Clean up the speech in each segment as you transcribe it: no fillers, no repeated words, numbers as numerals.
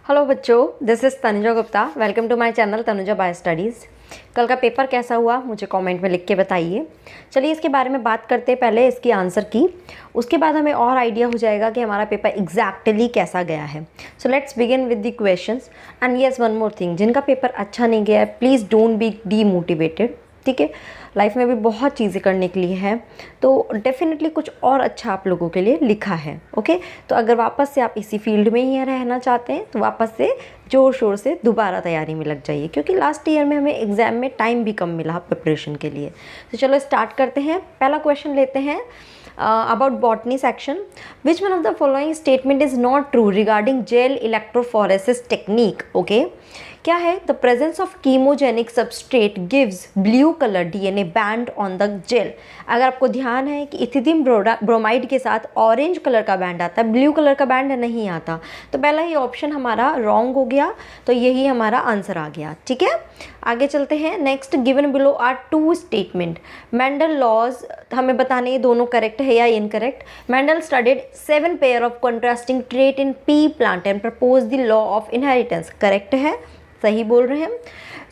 Hello बच्चों, this is Tanuja Gupta. Welcome to my channel Tanuja bio studies. कल का पेपर कैसा हुआ मुझे कमेंट में लिख के बताइए। चलिए इसके बारे में बात करते हैं, पहले इसकी आंसर की, उसके बाद हमें और आइडिया हो जाएगा कि हमारा पेपर एग्जैक्टली कैसा गया है। So let's begin with the questions and yes one more thing, जिनका पेपर अच्छा नहीं गया है प्लीज़ डोंट बी डीमोटिवेटेड। ठीक है, लाइफ में भी बहुत चीज़ें करने के लिए है, तो डेफिनेटली कुछ और अच्छा आप लोगों के लिए लिखा है। ओके, तो अगर वापस से आप इसी फील्ड में ही रहना चाहते हैं तो वापस से ज़ोर शोर से दोबारा तैयारी में लग जाइए, क्योंकि लास्ट ईयर में हमें एग्ज़ाम में टाइम भी कम मिला प्रिपरेशन के लिए। तो चलो स्टार्ट करते हैं। पहला क्वेश्चन लेते हैं about botany section. Which one of the following statement is not true regarding gel electrophoresis technique? Okay, क्या है? The presence of chemogenic substrate gives blue color DNA band on the gel. अगर आपको ध्यान है कि इथिदिन bromide के साथ orange colour का बैंड आता है, ब्लू कलर का बैंड नहीं आता, तो पहला ही ऑप्शन हमारा रॉन्ग हो गया, तो यही हमारा आंसर आ गया। ठीक है, आगे चलते हैं। Next, given below are two statement. Mendel laws हमें बताने ये दोनों करेक्ट है या incorrect. Mendel studied 7 pair of contrasting trait in pea plant and propose the law of inheritance. Correct है, सही बोल रहे हैं।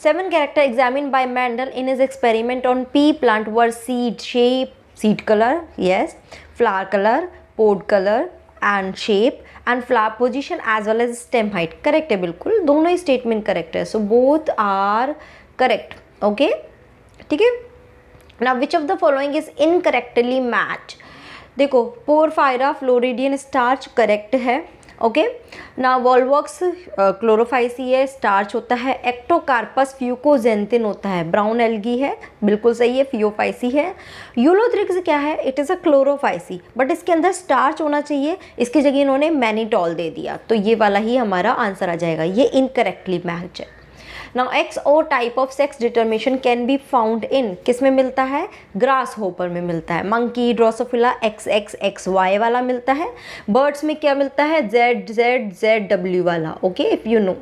7 character examine by Mendel in his experiment on pea plant were seed shape, seed colour, yes, flower colour, pod colour and shape and flower position as well as stem height. Correct है, बिल्कुल दोनों ही statement correct है, so both are correct. Okay, ठीक है। Now which of the following is incorrectly match. देखो, Porphyra floridean starch correct है। Okay, ना वॉलवॉक्स क्लोरोफाइसी है, स्टार्च होता है। एक्टोकार्पस फ्यूकोजेंथिन होता है, ब्राउन एल्गी है, बिल्कुल सही है, फियोफाइसी है। यूलोथ्रिक्स क्या है? It is a Chlorophyceae, but इसके अंदर स्टार्च होना चाहिए, इसकी जगह इन्होंने मैनीटॉल दे दिया, तो ये वाला ही हमारा आंसर आ जाएगा, ये इनकरेक्टली मैच है। नाउ एक्स और type of sex determination can be found in, किस में मिलता है? ग्रास होपर में मिलता है। मंकी, ड्रोसोफिला XXXY वाला मिलता है। बर्ड्स में क्या मिलता है? ZZZW वाला। Okay, if you know.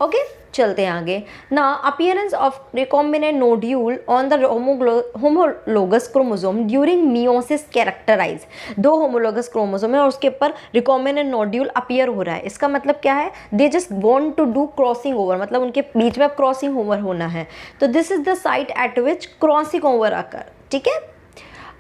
Okay, चलते हैं आगे ना। Appearance of recombinant nodule on the homologous chromosome during meiosis characterize. 2 homologous chromosome है और उसके ऊपर रिकॉम्बिनेंट नोड्यूल अपीयर हो रहा है, इसका मतलब क्या है? They just want to do crossing over, मतलब उनके बीच में अब क्रॉसिंग ओवर होना है, तो this is the site at which crossing over occur. ठीक है,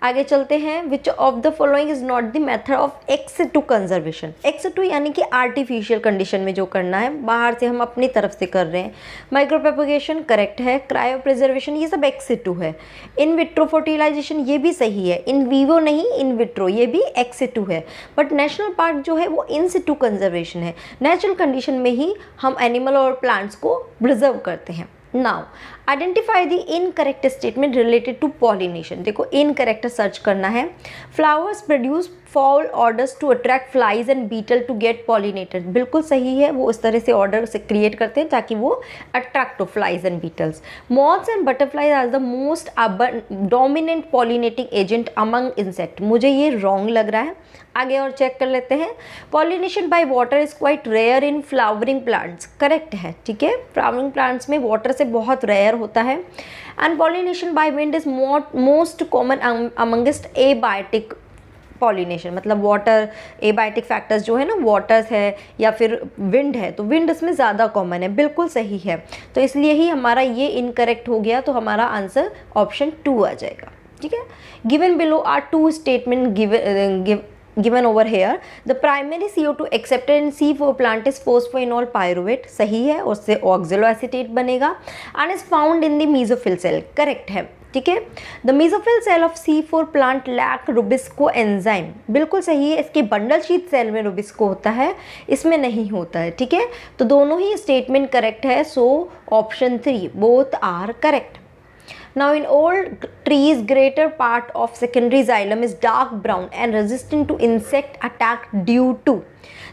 आगे चलते हैं। Which of the following is not the method of ex situ conservation. Ex situ यानी कि आर्टिफिशियल कंडीशन में जो करना है, बाहर से हम अपनी तरफ से कर रहे हैं। माइक्रो प्रोपेगेशन करेक्ट है। क्रायो प्रिजर्वेशन ये सब एक्स-टू है। इन विट्रो फर्टिलाइजेशन ये भी सही है। इन वीवो नहीं, इन विट्रो ये भी एक्स-टू है, बट नेशनल पार्क जो है वो इन-सिटू कंजर्वेशन है। नेचुरल कंडीशन में ही हम एनिमल और प्लांट्स को प्रिजर्व करते हैं। Now identify the incorrect statement related to pollination. देखो, इनकरेक्ट सर्च करना है। Flowers produce foul odours to attract flies and beetle to get pollinated. बिल्कुल सही है, वो इस तरह से ऑर्डर से क्रिएट करते हैं ताकि वो अट्रैक्ट हो flies and beetles. Moths and butterflies are the most dominant pollinating agent among insect. मुझे ये रॉन्ग लग रहा है, आगे और चेक कर लेते हैं। Pollination by water is quite rare in flowering plants. Correct है, ठीक है, फ्लावरिंग प्लांट्स में वाटर से बहुत रेयर होता है। And pollination by wind is most common amongst abiotic pollination, मतलब वाटर एबायोटिक फैक्टर्स जो है ना, वाटर्स है या फिर विंड है, तो विंड इसमें ज़्यादा कॉमन है। बिल्कुल सही है, तो इसलिए ही हमारा ये इनकरेक्ट हो गया, तो हमारा आंसर ऑप्शन 2 आ जाएगा। ठीक है, given below are 2 statement given over here. The primary CO2 accepted in C4 plant is phosphoenol pyruvate, सही है, उससे oxaloacetate बनेगा and is found in the mesophyll cell. Correct है, ठीक है। The mesophyll cell of C4 plant lack rubisco enzyme. बिल्कुल सही है, इसके बंडल शीट सेल में रुबिस्को होता है, इसमें नहीं होता है। ठीक है, तो दोनों ही स्टेटमेंट करेक्ट है, so option 3 both are correct. Now in old trees, greater part of secondary xylem is dark brown and resistant to insect attack due to,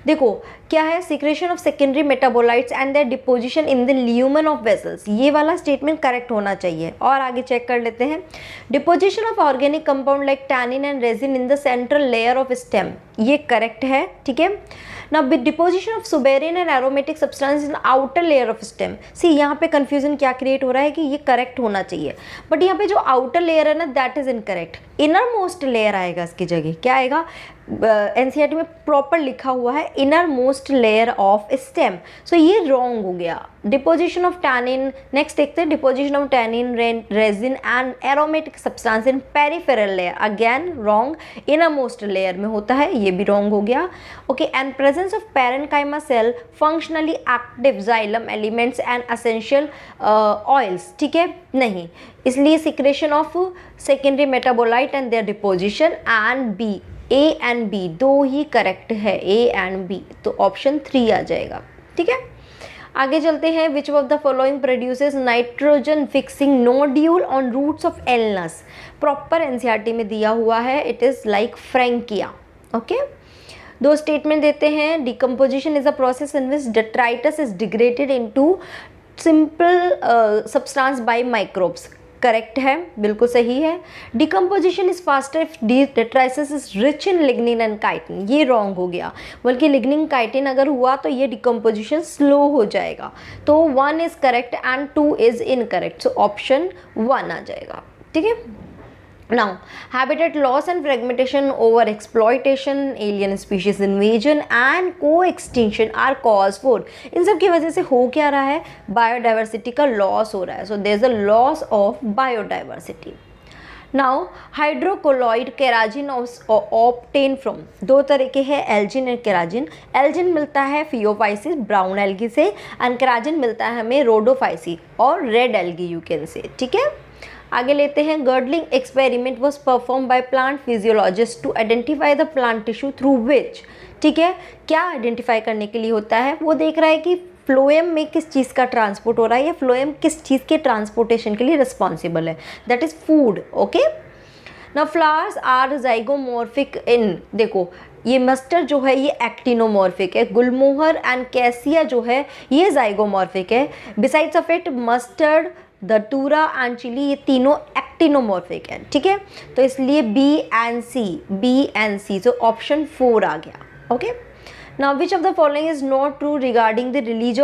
देखो क्या है, secretion of secondary metabolites and their deposition in the lumen of vessels. ये वाला statement correct होना चाहिए, और आगे check कर लेते हैं। Deposition of organic compound like tannin and resin in the central layer of stem, ये करेक्ट है। ठीक है, ना deposition of suberin and aromatic substance in outer layer of stem. See यहाँ पे कंफ्यूजन क्या क्रिएट हो रहा है कि ये करेक्ट होना चाहिए, बट यहाँ पे जो आउटर लेयर है ना, that is incorrect. Inner most layer आएगा इसकी जगह, क्या आएगा? एनसीईआरटी में प्रॉपर लिखा हुआ है innermost layer of stem, so ये रॉन्ग हो गया। डिपोजिशन ऑफ टैनिन, नेक्स्ट देखते हैं deposition of tannin, resin and aromatic substance in peripheral layer, again wrong, innermost layer में होता है, ये भी रॉन्ग हो गया। Okay, and presence of parenchyma cell, functionally active xylem elements and essential oils, ठीक है, नहीं, इसलिए secretion of secondary metabolite and their deposition, and B, A and B दो ही करेक्ट है, ए एंड बी, तो ऑप्शन 3 आ जाएगा, ठीक है। आगे चलते हैं, which of the following produces nitrogen fixing nodule on roots of Alnus, proper NCERT में दिया हुआ है, it is like Frankia. Okay, दो स्टेटमेंट देते हैं, decomposition is a process in which detritus is degraded into simple substance by microbes, correct है, बिल्कुल सही है। Decomposition is faster if detritus is rich in lignin and chitin, ये wrong हो गया, बल्कि लिग्निन काइटिन अगर हुआ तो ये डिकम्पोजिशन स्लो हो जाएगा, तो 1 is correct and 2 is incorrect, so option 1 आ जाएगा, ठीक है। Now, habitat loss and fragmentation, over exploitation, alien species invasion and co-extinction are cause for, इन सब की वजह से हो क्या रहा है, बायोडाइवर्सिटी का लॉस हो रहा है, so there is a loss of biodiversity. Now hydrocolloid carrageen obtain from, दो तरह के हैं, एल्जिन एंड केराजिन। एल्जिन मिलता है फियोफाइसिस ब्राउन एल्गी से, एंड केराजिन मिलता है हमें रोडोफाइसी और रेड एल्गी यूकेन से, ठीक है। आगे लेते हैं, girdling experiment was perform by plant physiologist to identify the plant tissue through which, ठीक है, क्या आइडेंटिफाई करने के लिए होता है, वो देख रहा है कि फ्लोएम में किस चीज़ का ट्रांसपोर्ट हो रहा है, या फ्लोएम किस चीज़ के ट्रांसपोर्टेशन के लिए रिस्पॉन्सिबल है, that is food. Okay, now flowers are zygomorphic in, देखो ये मस्टर्ड जो है ये एक्टिनोमॉर्फिक है, गुलमोहर एंड कैसिया जो है ये जाइगोमॉर्फिक है, besides of it mustard, datura and chilli ये तीनों एक्टिनोमॉर्फिक है, ठीक है, तो इसलिए बी एंड सी, तो ऑप्शन 4 आ गया। Okay, now which of the following is not true regarding the release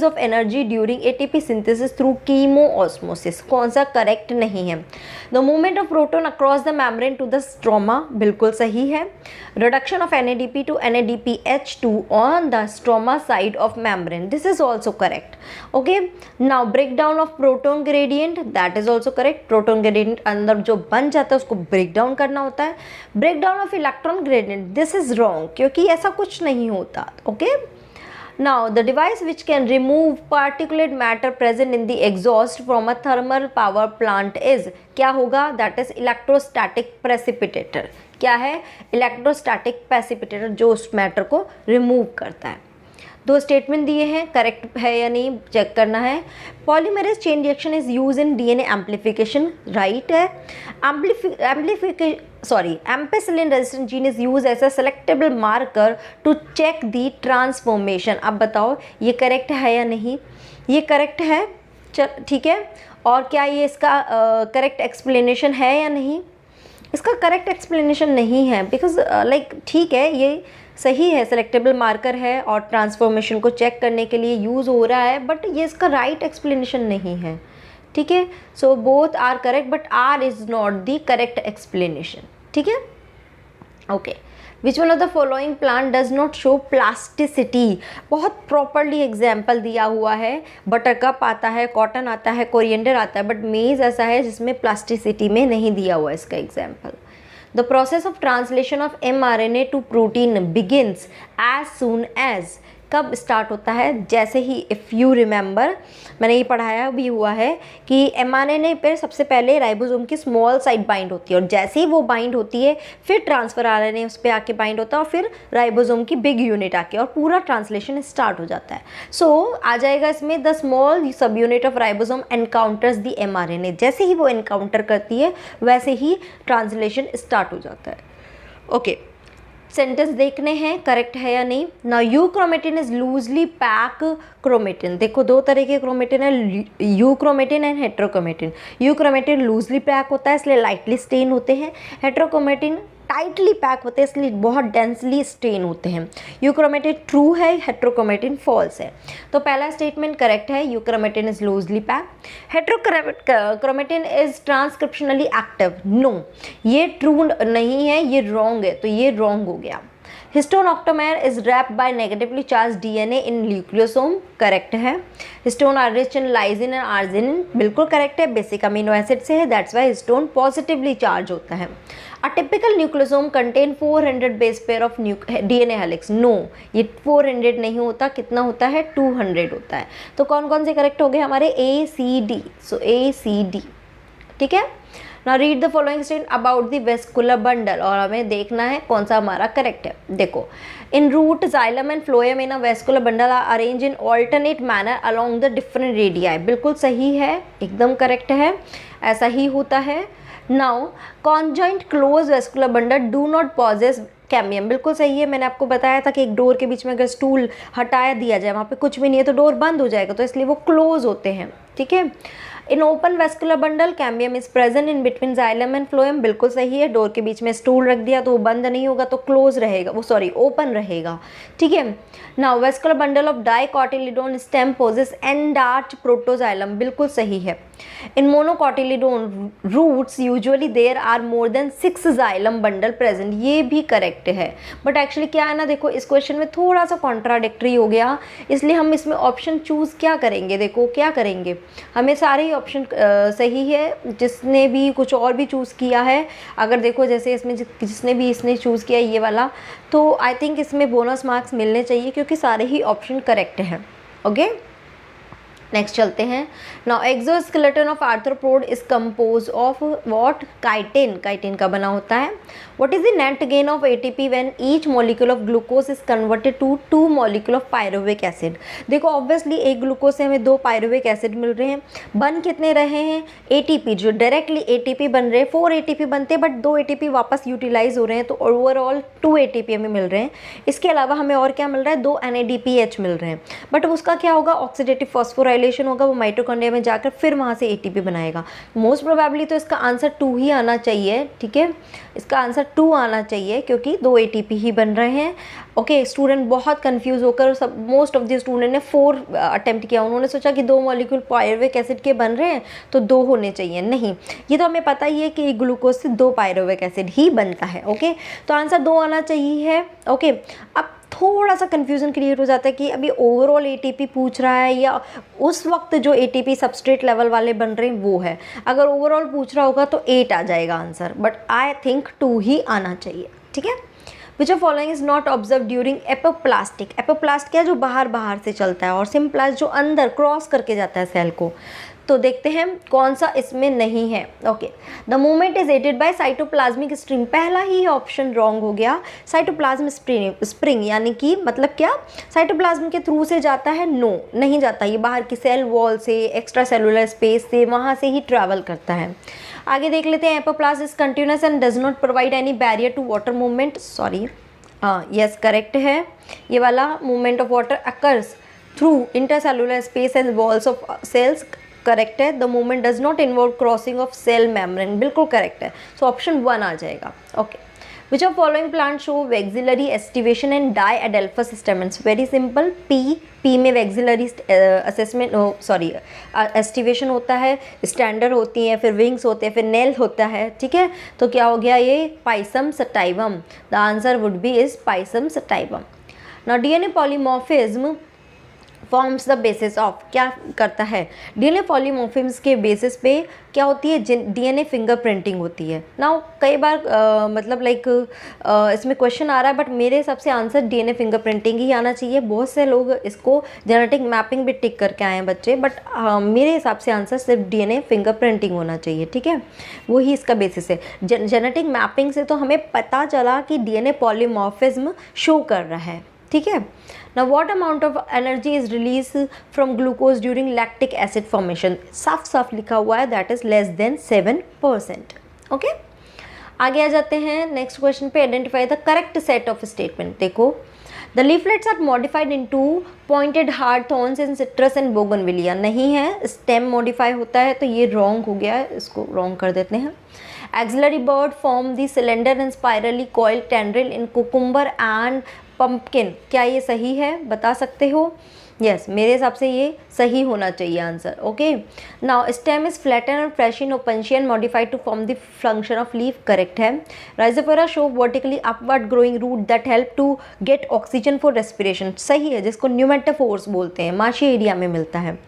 of energy during ATP synthesis through chemiosmosis, कौन सा करेक्ट नहीं है। The movement of proton across the membrane to the stroma, बिल्कुल सही है। Reduction of NADP to NADPH2 on the stroma side of membrane, this is also correct. Okay, now breakdown of proton gradient, that is also correct. proton gradient अंदर जो बन जाता है उसको break down करना होता है। breakdown of electron gradient, this is wrong, क्योंकि ऐसा कुछ नहीं होता। Okay, now the device which can remove particulate matter present in the exhaust from a thermal power plant is, क्या होगा, that is electrostatic precipitator, क्या है, इलेक्ट्रोस्टैटिक प्रेसिपिटेटर, जो उस मैटर को रिमूव करता है। दो स्टेटमेंट दिए हैं, करेक्ट है या नहीं चेक करना है। Polymerase chain reaction is use in DNA amplification, right है। Ampicillin resistant gene is use as a selectable marker to check the transformation, अब बताओ ये करेक्ट है या नहीं, ये करेक्ट है, ठीक है, और क्या ये इसका करेक्ट एक्सप्लेनेशन है या नहीं, इसका करेक्ट एक्सप्लेनेशन नहीं है, बिकॉज लाइक ठीक है ये सही है, सेलेक्टेबल मार्कर है और ट्रांसफॉर्मेशन को चेक करने के लिए यूज़ हो रहा है, बट ये इसका राइट एक्सप्लेनेशन नहीं है, ठीक है। So both are correct but R is not the correct explanation, ठीक है। Okay, which one of the following plant does not show plasticity, बहुत प्रॉपरली एग्जाम्पल दिया हुआ है, बटरकप आता है, कॉटन आता है, कोरिएंडर आता है, बट मेज़ ऐसा है जिसमें प्लास्टिसिटी में नहीं दिया हुआ इसका example. The process of translation of mRNA to protein begins as soon as, कब स्टार्ट होता है, जैसे ही, इफ़ यू रिमेंबर मैंने ये पढ़ाया भी हुआ है कि mRNA पे सबसे पहले राइबोसोम की स्मॉल साइट बाइंड होती है, और जैसे ही वो बाइंड होती है फिर ट्रांसफर RNA उस पर आके बाइंड होता है, और फिर राइबोसोम की बिग यूनिट आके और पूरा ट्रांसलेशन स्टार्ट हो जाता है। सो आ जाएगा इसमें, द स्मॉल सब unit of ribosome encounters the mRNA, जैसे ही वो एनकाउंटर करती है वैसे ही ट्रांसलेशन स्टार्ट हो जाता है। ओके, सेंटेंस देखने हैं करेक्ट है या नहीं। ना euchromatin is loosely pack chromatin, देखो दो तरह के क्रोमेटिन है, euchromatin and heterochromatin. Euchromatin loosely pack होता है इसलिए लाइटली स्टेन होते हैं, हेट्रोक्रोमेटिन टाइटली पैक होते हैं, इसलिए बहुत डेंसली स्टेन होते हैं। यूक्रोमेटिन ट्रू है, हेट्रोक्रोमेटिन फॉल्स है। तो पहला स्टेटमेंट करेक्ट है, euchromatin is loosely pack. Heterochromatin is transcriptionally active, no, ये ट्रू नहीं है, ये रॉन्ग है, तो ये रॉन्ग हो गया। Histone octamer is wrapped by negatively charge DNA in nucleosome, correct है। Histone are rich in lysine and arginine, बिल्कुल करेक्ट है, बेसिक अमीनो एसिड से है, that's why histone positively charge होता है। A typical nucleosome contain 400 base pair of DNA helix, no, ये 400 नहीं होता, कितना होता है, 200 होता है। तो कौन कौन से करेक्ट हो गए हमारे, ए सी डी, सो ए सी डी, ठीक है। Now read the following statement about the vascular bundle, और हमें देखना है कौन सा हमारा करेक्ट है। देखो, in root xylem and phloem in a vascular bundle are arrange in alternate manner along the different radii, बिल्कुल सही है, एकदम करेक्ट है, ऐसा ही होता है। Now conjoint close vascular bundle do not possess cambium, बिल्कुल सही है, मैंने आपको बताया था कि एक डोर के बीच में अगर स्टूल हटाया दिया जाए, वहाँ पे कुछ भी नहीं है तो डोर बंद हो जाएगा, तो इसलिए वो क्लोज होते हैं, ठीक है। In open vascular bundle cambium is present in between xylem and phloem, बिल्कुल सही है, डोर के बीच में स्टूल रख दिया तो वो बंद नहीं होगा, तो क्लोज रहेगा, वो सॉरी ओपन रहेगा, ठीक है। Now vascular bundle of dicotyledon stem possess endarch protoxylem, बिल्कुल सही है। In monocotyledon roots usually there are more than 6 xylem bundle present, ये भी करेक्ट है, बट एक्चुअली क्या है ना, देखो इस क्वेश्चन में थोड़ा सा कॉन्ट्राडिक्टरी हो गया, इसलिए हम इसमें ऑप्शन चूज़ क्या करेंगे, देखो क्या करेंगे, हमें सारे ऑप्शन सही है, जिसने भी कुछ और भी चूज़ किया है, अगर देखो जैसे इसमें जिसने भी इसने चूज़ किया ये वाला, तो आई थिंक इसमें बोनस मार्क्स मिलने चाहिए क्योंकि सारे ही ऑप्शन करेक्ट हैं, ओके। नेक्स्ट चलते हैं। Now exoskeleton of arthropod is compose of what, chitin, chitin का बना होता है। What is the net gain of ATP when each molecule of glucose is converted to 2 molecule of pyruvic acid. देखो obviously एक glucose से हमें 2 pyruvic acid मिल रहे हैं, बन कितने रहे हैं, एटीपी, जो डायरेक्टली एटीपी बन रहे हैं 4 एटीपी बनते हैं, बट 2 एटीपी वापस यूटिलाइज हो रहे हैं, तो ओवरऑल 2 एटीपी हमें मिल रहे हैं। इसके अलावा हमें और क्या मिल रहा है, 2 NADPH मिल रहे हैं, बट उसका क्या होगा, ऑक्सीडेटिव फॉस्फोराइलेशन होगा, वो माइटोकॉन्ड्रिया में जाकर फिर वहाँ से एटीपी बनाएगा। मोस्ट प्रोबेबली तो इसका आंसर 2 ही आना चाहिए, ठीक है, इसका आंसर 2 आना चाहिए क्योंकि 2 एटीपी ही बन रहे हैं। ओके, स्टूडेंट बहुत कंफ्यूज होकर, सब मोस्ट ऑफ द स्टूडेंट ने 4 अटेम्प्ट किया, उन्होंने सोचा कि 2 मॉलिक्यूल पायरुविक एसिड के बन रहे हैं तो 2 होने चाहिए, नहीं, ये तो हमें पता ही है कि ग्लूकोज से 2 पायरुविक एसिड ही बनता है, ओके, तो आंसर 2 आना चाहिए, ओके। अब थोड़ा सा कन्फ्यूज़न क्रिएट हो जाता है कि अभी ओवरऑल एटीपी पूछ रहा है या उस वक्त जो एटीपी सबस्ट्रेट लेवल वाले बन रहे हैं वो है, अगर ओवरऑल पूछ रहा होगा तो 8 आ जाएगा आंसर, बट आई थिंक 2 ही आना चाहिए, ठीक है। Which of following is not observe during apoplastic, apoplast क्या है, जो बाहर से चलता है, और सिम्प्लास्ट जो अंदर क्रॉस करके जाता है सेल को, तो देखते हैं कौन सा इसमें नहीं है, okay. The movement is aided by cytoplasmic spring, पहला ही ऑप्शन रॉन्ग हो गया, साइटोप्लाज्म स्प्रिंग यानी कि मतलब क्या, साइटोप्लाज्म के थ्रू से जाता है, नो नहीं जाता, ये बाहर की सेल वॉल से, एक्स्ट्रा सेलुलर स्पेस से, वहाँ से ही ट्रैवल करता है। आगे देख लेते हैं, apoplast is continuous and does not provide any barrier to water movement, sorry, हाँ यस करेक्ट है, ये वाला movement of water occurs through intercellular space and walls of cells, correct है। The movement does not involve crossing of cell membrane, बिल्कुल correct है, so option 1 आ जाएगा, okay. Which of following plant show vexillary aestivation and diadelphous stamens, very simple, pea में vexillary assessment sorry aestivation होता है, स्टैंडर होती हैं, फिर विंग्स होते हैं, फिर नेल होता है, ठीक है, तो क्या हो गया ये Pisum sativum, the answer would be is Pisum sativum. Now DNA polymorphism forms the basis of, क्या करता है, डीएनए पॉलीमॉर्फिज्म के बेसिस पे क्या होती है, डीएनए फिंगरप्रिंटिंग होती है। नाउ कई बार मतलब लाइक इसमें क्वेश्चन आ रहा है, बट मेरे हिसाब से आंसर डीएनए फिंगरप्रिंटिंग ही आना चाहिए। बहुत से लोग इसको जेनेटिक मैपिंग भी टिक करके आए हैं बच्चे, बट मेरे हिसाब से आंसर सिर्फ डीएनए फिंगरप्रिंटिंग होना चाहिए, ठीक है, वही इसका बेसिस है। जेनेटिक मैपिंग से तो हमें पता चला कि डीएनए पॉलीमॉर्फिज्म शो कर रहा है, ठीक है। Now what amount of energy is released from glucose during lactic acid formation, साफ साफ लिखा हुआ है, that is less than 7%, okay. आगे आ जाते हैं नेक्स्ट क्वेश्चन पे, identify the correct set of statement. देखो, the leaflets are modified into pointed hard thorns in citrus and bougainvillea, नहीं है, स्टेम मॉडिफाई होता है, तो ये रॉन्ग हो गया है, इसको रॉन्ग कर देते हैं। Axillary bud form the cylinder and spirally coil tendril in cucumber and pumpkin. क्या ये सही है, बता सकते हो? यस, मेरे हिसाब से ये सही होना चाहिए answer. Okay, now stem is flatten and fresh in opuntia and modified to form the function of leaf. Correct है। Rhizophora show vertically upward growing root that help to get oxygen for respiration. सही है, जिसको pneumatophores बोलते हैं, माशी area में मिलता है।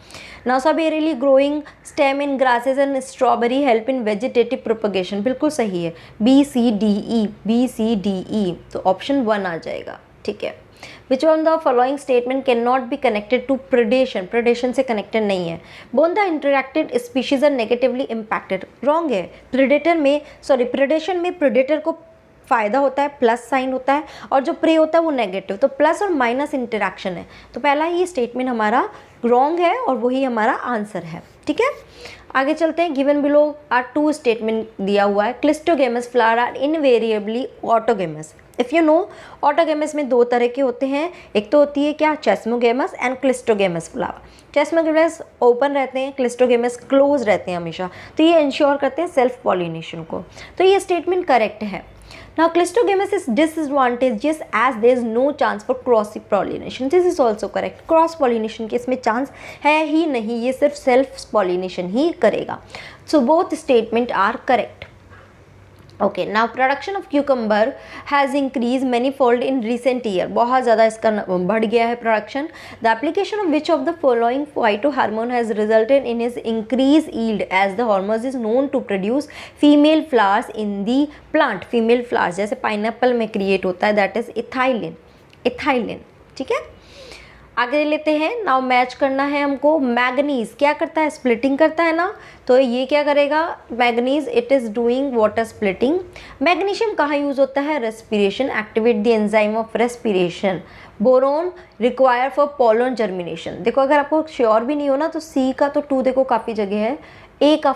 Now subaerially growing stem in grasses and strawberry help in vegetative propagation. बिल्कुल सही है, B C D E, B C D E, तो ऑप्शन 1 आ जाएगा। ठीक है। Which one of the following statement cannot be connected to predation? predation से connected नहीं है। Both the interacted species are negatively impacted. wrong है। predation में predator को फ़ायदा होता है, प्लस साइन होता है, और जो प्रे होता है वो नेगेटिव, तो प्लस और माइनस इंटरेक्शन है। तो पहला ही स्टेटमेंट हमारा रॉन्ग है और वही हमारा आंसर है। ठीक है, आगे चलते हैं। गिवन बिलो आर 2 स्टेटमेंट दिया हुआ है। Cleistogamous flower are invariably autogamous. If you know, autogamous में 2 तरह के होते हैं, एक तो होती है क्या, chasmogamous and cleistogamous flower. Chasmogamous open रहते हैं, क्लिस्टोगेमस क्लोज रहते हैं हमेशा, तो ये इंश्योर करते हैं सेल्फ पॉलिनेशन को। तो ये स्टेटमेंट करेक्ट है। Now Clistogamus is disadvantageous as there is no chance for cross pollination. This is also correct. Cross pollination के इसमें चांस है ही नहीं, ये सिर्फ सेल्फ पॉलिनेशन ही करेगा। So both statement are correct. Okay, now production of cucumber has increased manifold in recent year. बहुत ज़्यादा इसका बढ़ गया है production. The application of which of the following phytohormone has resulted in its increased yield as the hormone is known to produce female flowers in the plant. Female flowers जैसे pineapple में create होता है, that is ethylene. Ethylene, ठीक है। आगे लेते हैं। Now match करना है हमको। मैग्नीज क्या करता है, स्प्लिटिंग करता है ना, तो ये क्या करेगा, manganese it is doing water splitting. Magnesium कहाँ यूज़ होता है, respiration, activate the enzyme of respiration. Boron require for pollen germination. देखो अगर आपको श्योर भी नहीं हो ना, तो सी का तो 2 देखो काफ़ी जगह है, ए का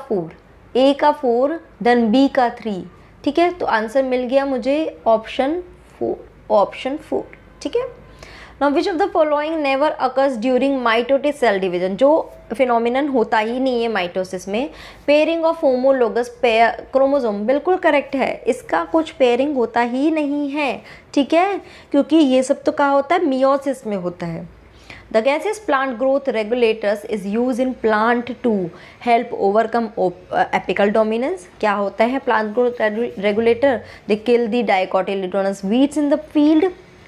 4 देन बी का 3। ठीक है, तो आंसर मिल गया मुझे ऑप्शन 4। ठीक है। Now which of the following never occurs during mitotic cell division? जो फिनोमिनन होता ही नहीं है माइटोसिस में। पेयरिंग ऑफ होमोलोगस क्रोमोसोम, बिल्कुल करेक्ट है, इसका कुछ पेयरिंग होता ही नहीं है। ठीक है, क्योंकि ये सब तो कहाँ होता है, मियोसिस में होता है। The gaseous plant growth regulators is used in plant to help overcome apical dominance. क्या होता है plant growth regulator? They kill the dicotyledonous weeds in the field.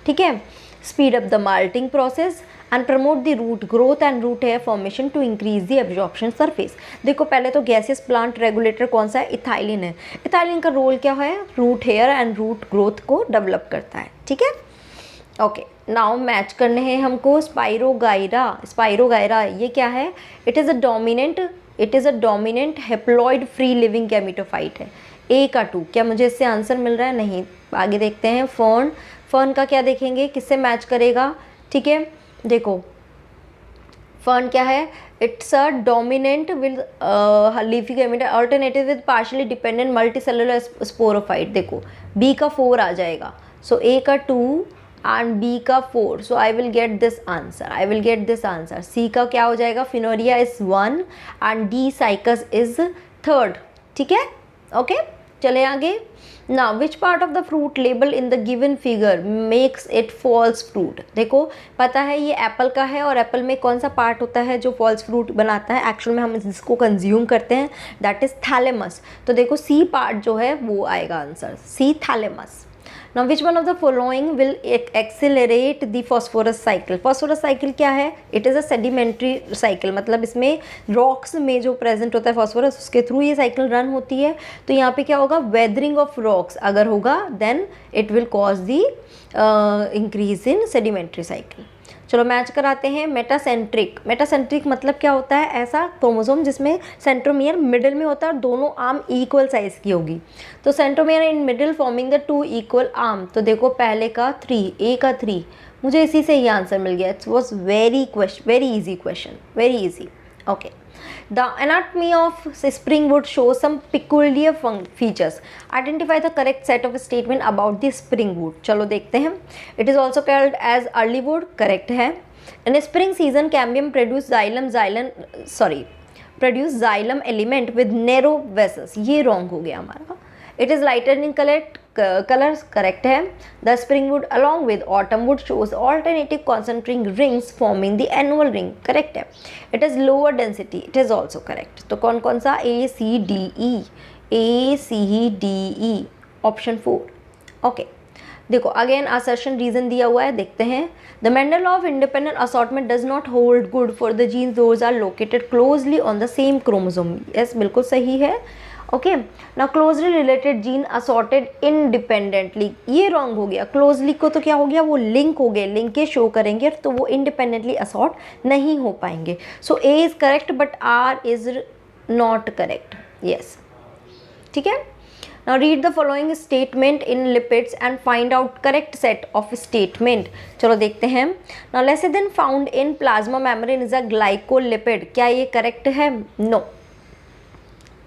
ठीक है, speed up the malting process and promote the root growth and root hair formation to increase the absorption surface. देखो पहले तो gaseous plant regulator कौन सा है, ethylene है। Ethylene का रोल क्या है, root hair and root growth को डेवलप करता है। ठीक है, ओके। नाउ मैच करने हैं हमको स्पाइरोगायरा ये क्या है, it is a dominant haploid free living gametophyte है। ए का 2, क्या मुझे इससे आंसर मिल रहा है, नहीं। आगे देखते हैं। फर्न का क्या देखेंगे, किससे मैच करेगा। ठीक है, देखो फर्न क्या है, it's a dominant with leafy gamete alternative with partially dependent multicellular sporophyte. देखो बी का 4 आ जाएगा, सो ए का 2 एंड बी का 4, so I will get this answer. C का क्या हो जाएगा, Funaria is 1 and D Cycas is 3rd। ठीक है, ओके, चले आगे। Now which part of the fruit label in the given figure makes it false fruit. देखो पता है ये एप्पल का है, और एप्पल में कौन सा पार्ट होता है जो फॉल्स फ्रूट बनाता है, एक्चुअल में हम जिसको कंज्यूम करते हैं, दैट इज थैलेमस। तो देखो सी पार्ट जो है वो आएगा answer, C thalamus. Now which one of the following will accelerate the phosphorus cycle. Phosphorus cycle क्या है, it is a sedimentary cycle, मतलब इसमें रॉक्स में जो प्रेजेंट होता है फॉस्फोरस, उसके थ्रू ये साइकिल रन होती है। तो यहाँ पे क्या होगा, वेदरिंग ऑफ रॉक्स अगर होगा then it will cause the increase in sedimentary cycle. चलो मैच कराते हैं। मेटासेंट्रिक मतलब क्या होता है, ऐसा क्रोमोसोम जिसमें सेंट्रोमियर मिडिल में होता है और दोनों आर्म इक्वल साइज की होगी। तो centromere in middle forming the 2 equal arm. तो देखो पहले का 3, ए का 3, मुझे इसी से ही आंसर मिल गया। It was very easy question, very easy. Okay, the anatomy of springwood shows some peculiar features. Identify the correct set of statement about the springwood. चलो देखते हैं। It is also called as early wood, correct है। In spring season, cambium produce xylem element with narrow vessels. ये wrong हो गया हमारा। It is lighter in colours, correct है। The spring wood along with autumn wood shows alternative concentric rings forming the annual ring, correct है। It is lower density, it is also correct. तो कौन कौन सा, A C D E, A C D E, option 4, okay. देखो again assertion reason दिया हुआ है, देखते हैं। The Mendel of independent assortment does not hold good for the genes those are located closely on the same chromosome, yes बिल्कुल सही है, okay. Now closely related gene assorted independently, ये wrong हो गया। क्लोजली को तो क्या हो गया, वो लिंक हो गए, लिंक के शो करेंगे तो वो इंडिपेंडेंटली असॉर्ट नहीं हो पाएंगे। So A is correct but R is not correct, yes, ठीक है। Now read the following statement in lipids and find out correct set of statement. चलो देखते हैं। Now lecithin found in plasma membrane is a glycolipid. क्या ये correct है? No.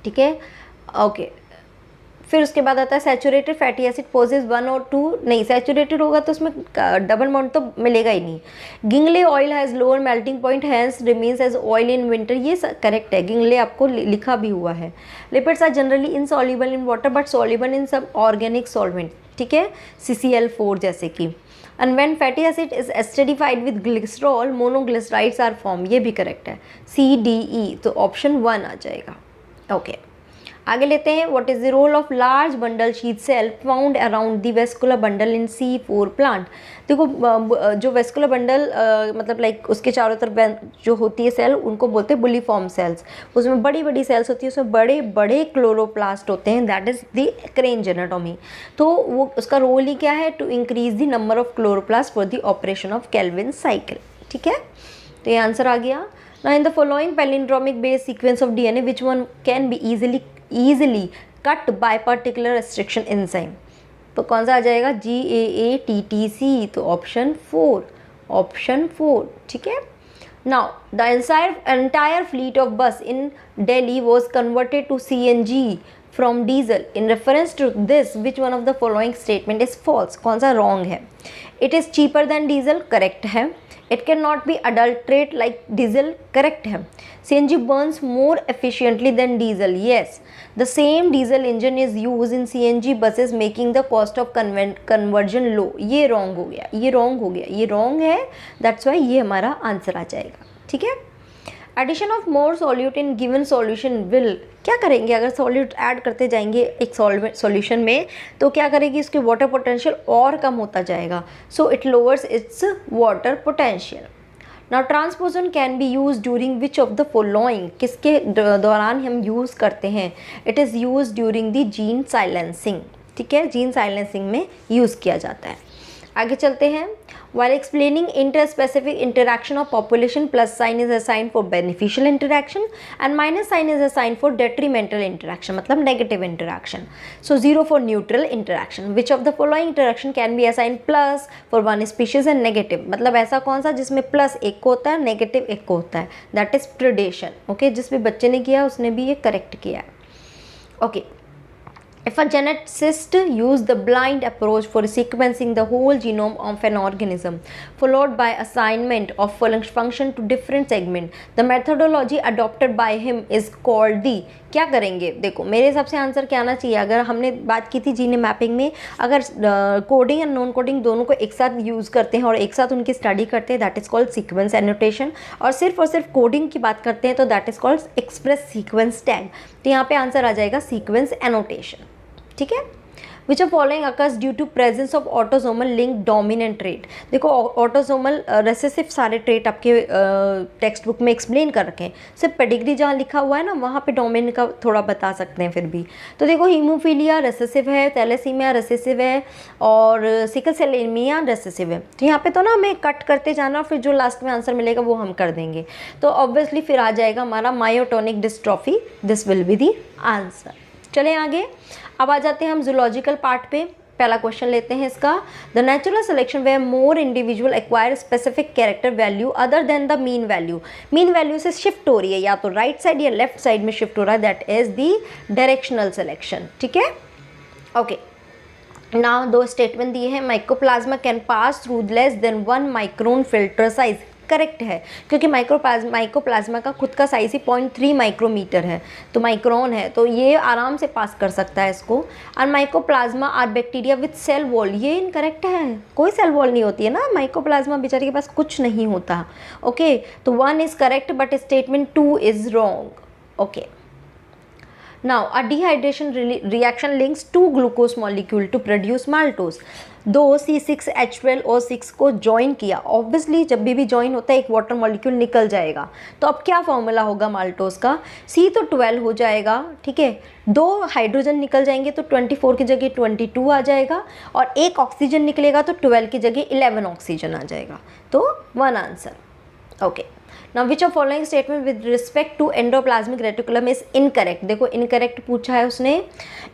ठीक है, ओके। फिर उसके बाद आता है सैचुरेटेड फैटी एसिड पोजेस 1 और 2, नहीं सैचुरेटेड होगा तो उसमें डबल बॉन्ड तो मिलेगा ही नहीं। Gingelly oil has lower melting point hence remains as oil in winter, ये करेक्ट है, गिंगले आपको लिखा भी हुआ है। Lipids are generally insoluble in water but soluble in सब ऑर्गेनिक सॉल्वेंट, ठीक है, CCl4 जैसे कि। And when fatty acid is esterified with glycerol monoglycerides are form, ये भी करेक्ट है, CDE, तो ऑप्शन 1 आ जाएगा, ओके। आगे लेते हैं। What is the role of large bundle sheath cell found around the vascular bundle in C4 plant. देखो जो वेस्कुलर बंडल मतलब लाइक उसके चारों तरफ जो होती है सेल, उनको बोलते हैं बुलीफॉर्म सेल्स। उसमें बड़ी बड़ी सेल्स होती है, उसमें बड़े बड़े क्लोरोप्लास्ट होते हैं, that is the Kranz anatomy. तो वो उसका रोल ही क्या है, to increase the number of chloroplast for the operation of Calvin cycle, ठीक है। तो ये आंसर आ गया। Now in the following palindromic based sequence of DNA, which one can be easily cut by particular restriction enzyme? तो कौन सा आ जाएगा, GAATTC, तो ऑप्शन 4, ऑप्शन 4, ठीक है। Now the entire fleet of bus in Delhi was converted to CNG from diesel. In reference to this, which one of the following statement is false? कौन सा wrong है? It is cheaper than diesel, correct है। It cannot be adulterate like diesel, correct है। CNG burns more efficiently than diesel, yes. The same diesel engine is used in CNG buses, making the cost of conversion low. ये wrong हो गया, ये wrong हो गया, ये wrong है, that's why ये हमारा आंसर आ जाएगा, ठीक है। Addition of more solute in given solution will, क्या करेंगे अगर सॉल्यूट ऐड करते जाएंगे एक सॉल्यूशन में, तो क्या करेगी, उसकी वाटर पोटेंशियल और कम होता जाएगा, so it lowers its water potential. Now transposon can be use during which of the following, किसके दौरान हम यूज़ करते हैं, it is use during the gene silencing, ठीक है, जीन साइलेंसिंग में यूज़ किया जाता है। आगे चलते हैं। While explaining interspecific interaction of population, plus sign is assigned for beneficial interaction and minus sign is assigned for detrimental interaction, मतलब negative interaction. So 0 for neutral interaction. Which of the following interaction can be assigned plus for one species and negative? मतलब ऐसा कौन सा जिसमें plus एक को होता है, negative एक को होता है, that is predation. Okay, जिस भी बच्चे ने किया उसने भी ये correct किया है. Okay. If a geneticist use the blind approach for sequencing the whole genome of an organism, followed by assignment of function to different segment, the methodology adopted by him is called the, क्या करेंगे, देखो मेरे हिसाब से answer क्या आना चाहिए, अगर हमने बात की थी जीने मैपिंग में, अगर कोडिंग एंड नॉन कोडिंग दोनों को एक साथ यूज़ करते हैं और एक साथ उनकी स्टडी करते हैं, that is called sequence annotation, और सिर्फ कोडिंग की बात करते हैं तो that is called express sequence tag. तो यहाँ पे आंसर आ जाएगा सीक्वेंस एनोटेशन, ठीक है। Which of following occurs due to presence of autosomal link dominant trait. देखो ऑटोसोमल रेसेसिव सारे ट्रेट आपके टेक्स्ट बुक में एक्सप्लेन कर रखे हैं, सिर्फ पेडिग्री जहाँ लिखा हुआ है ना वहाँ पे डोमिनेंट का थोड़ा बता सकते हैं फिर भी। तो देखो हीमोफीलिया रेसेसिव है, थैलेसीमिया रेसेसिव है और सिकल सेल एनीमिया रेसेसिव है। तो यहाँ पे तो ना हमें कट करते जाना, फिर जो लास्ट में आंसर मिलेगा वो हम कर देंगे। तो ऑब्वियसली फिर आ जाएगा हमारा myotonic dystrophy, this will be the answer. चलें आगे, अब आ जाते हैं हम जूलॉजिकल पार्ट पे। पहला क्वेश्चन लेते हैं इसका। The natural selection where more individual acquire specific character value other than the mean value. Mean value से शिफ्ट हो रही है, या तो राइट साइड या लेफ्ट साइड में शिफ्ट हो रहा है, that is the directional selection, ठीक है। ओके, नाउ दो स्टेटमेंट दिए हैं। Mycoplasma can pass through less than 1 micron filter size, correct है, क्योंकि माइकोप्लाज्मा का खुद का साइज ही 0.3 माइक्रोमीटर है, तो माइक्रोन है, तो ये आराम से पास कर सकता है इसको। और mycoplasma are bacteria with cell wall, ये इनकरेक्ट है, कोई सेल वॉल नहीं होती है ना, माइकोप्लाज्मा बेचारे के पास कुछ नहीं होता। ओके, तो 1 is correct but statement 2 is wrong. Okay, now a dehydration reaction links two glucose molecule to produce maltose। दो C6H12O6 को ज्वाइन किया, ऑब्वियसली जब भी ज्वाइन होता है एक वाटर मॉलिक्यूल निकल जाएगा, तो अब क्या फॉर्मूला होगा माल्टोज का, C तो 12 हो जाएगा, ठीक है, 2 हाइड्रोजन निकल जाएंगे तो 24 की जगह 22 आ जाएगा, और एक ऑक्सीजन निकलेगा तो 12 की जगह 11 ऑक्सीजन आ जाएगा, तो 1 answer. Okay, now which of following statement with respect to endoplasmic reticulum is incorrect। देखो इनकरेक्ट पूछा है उसने।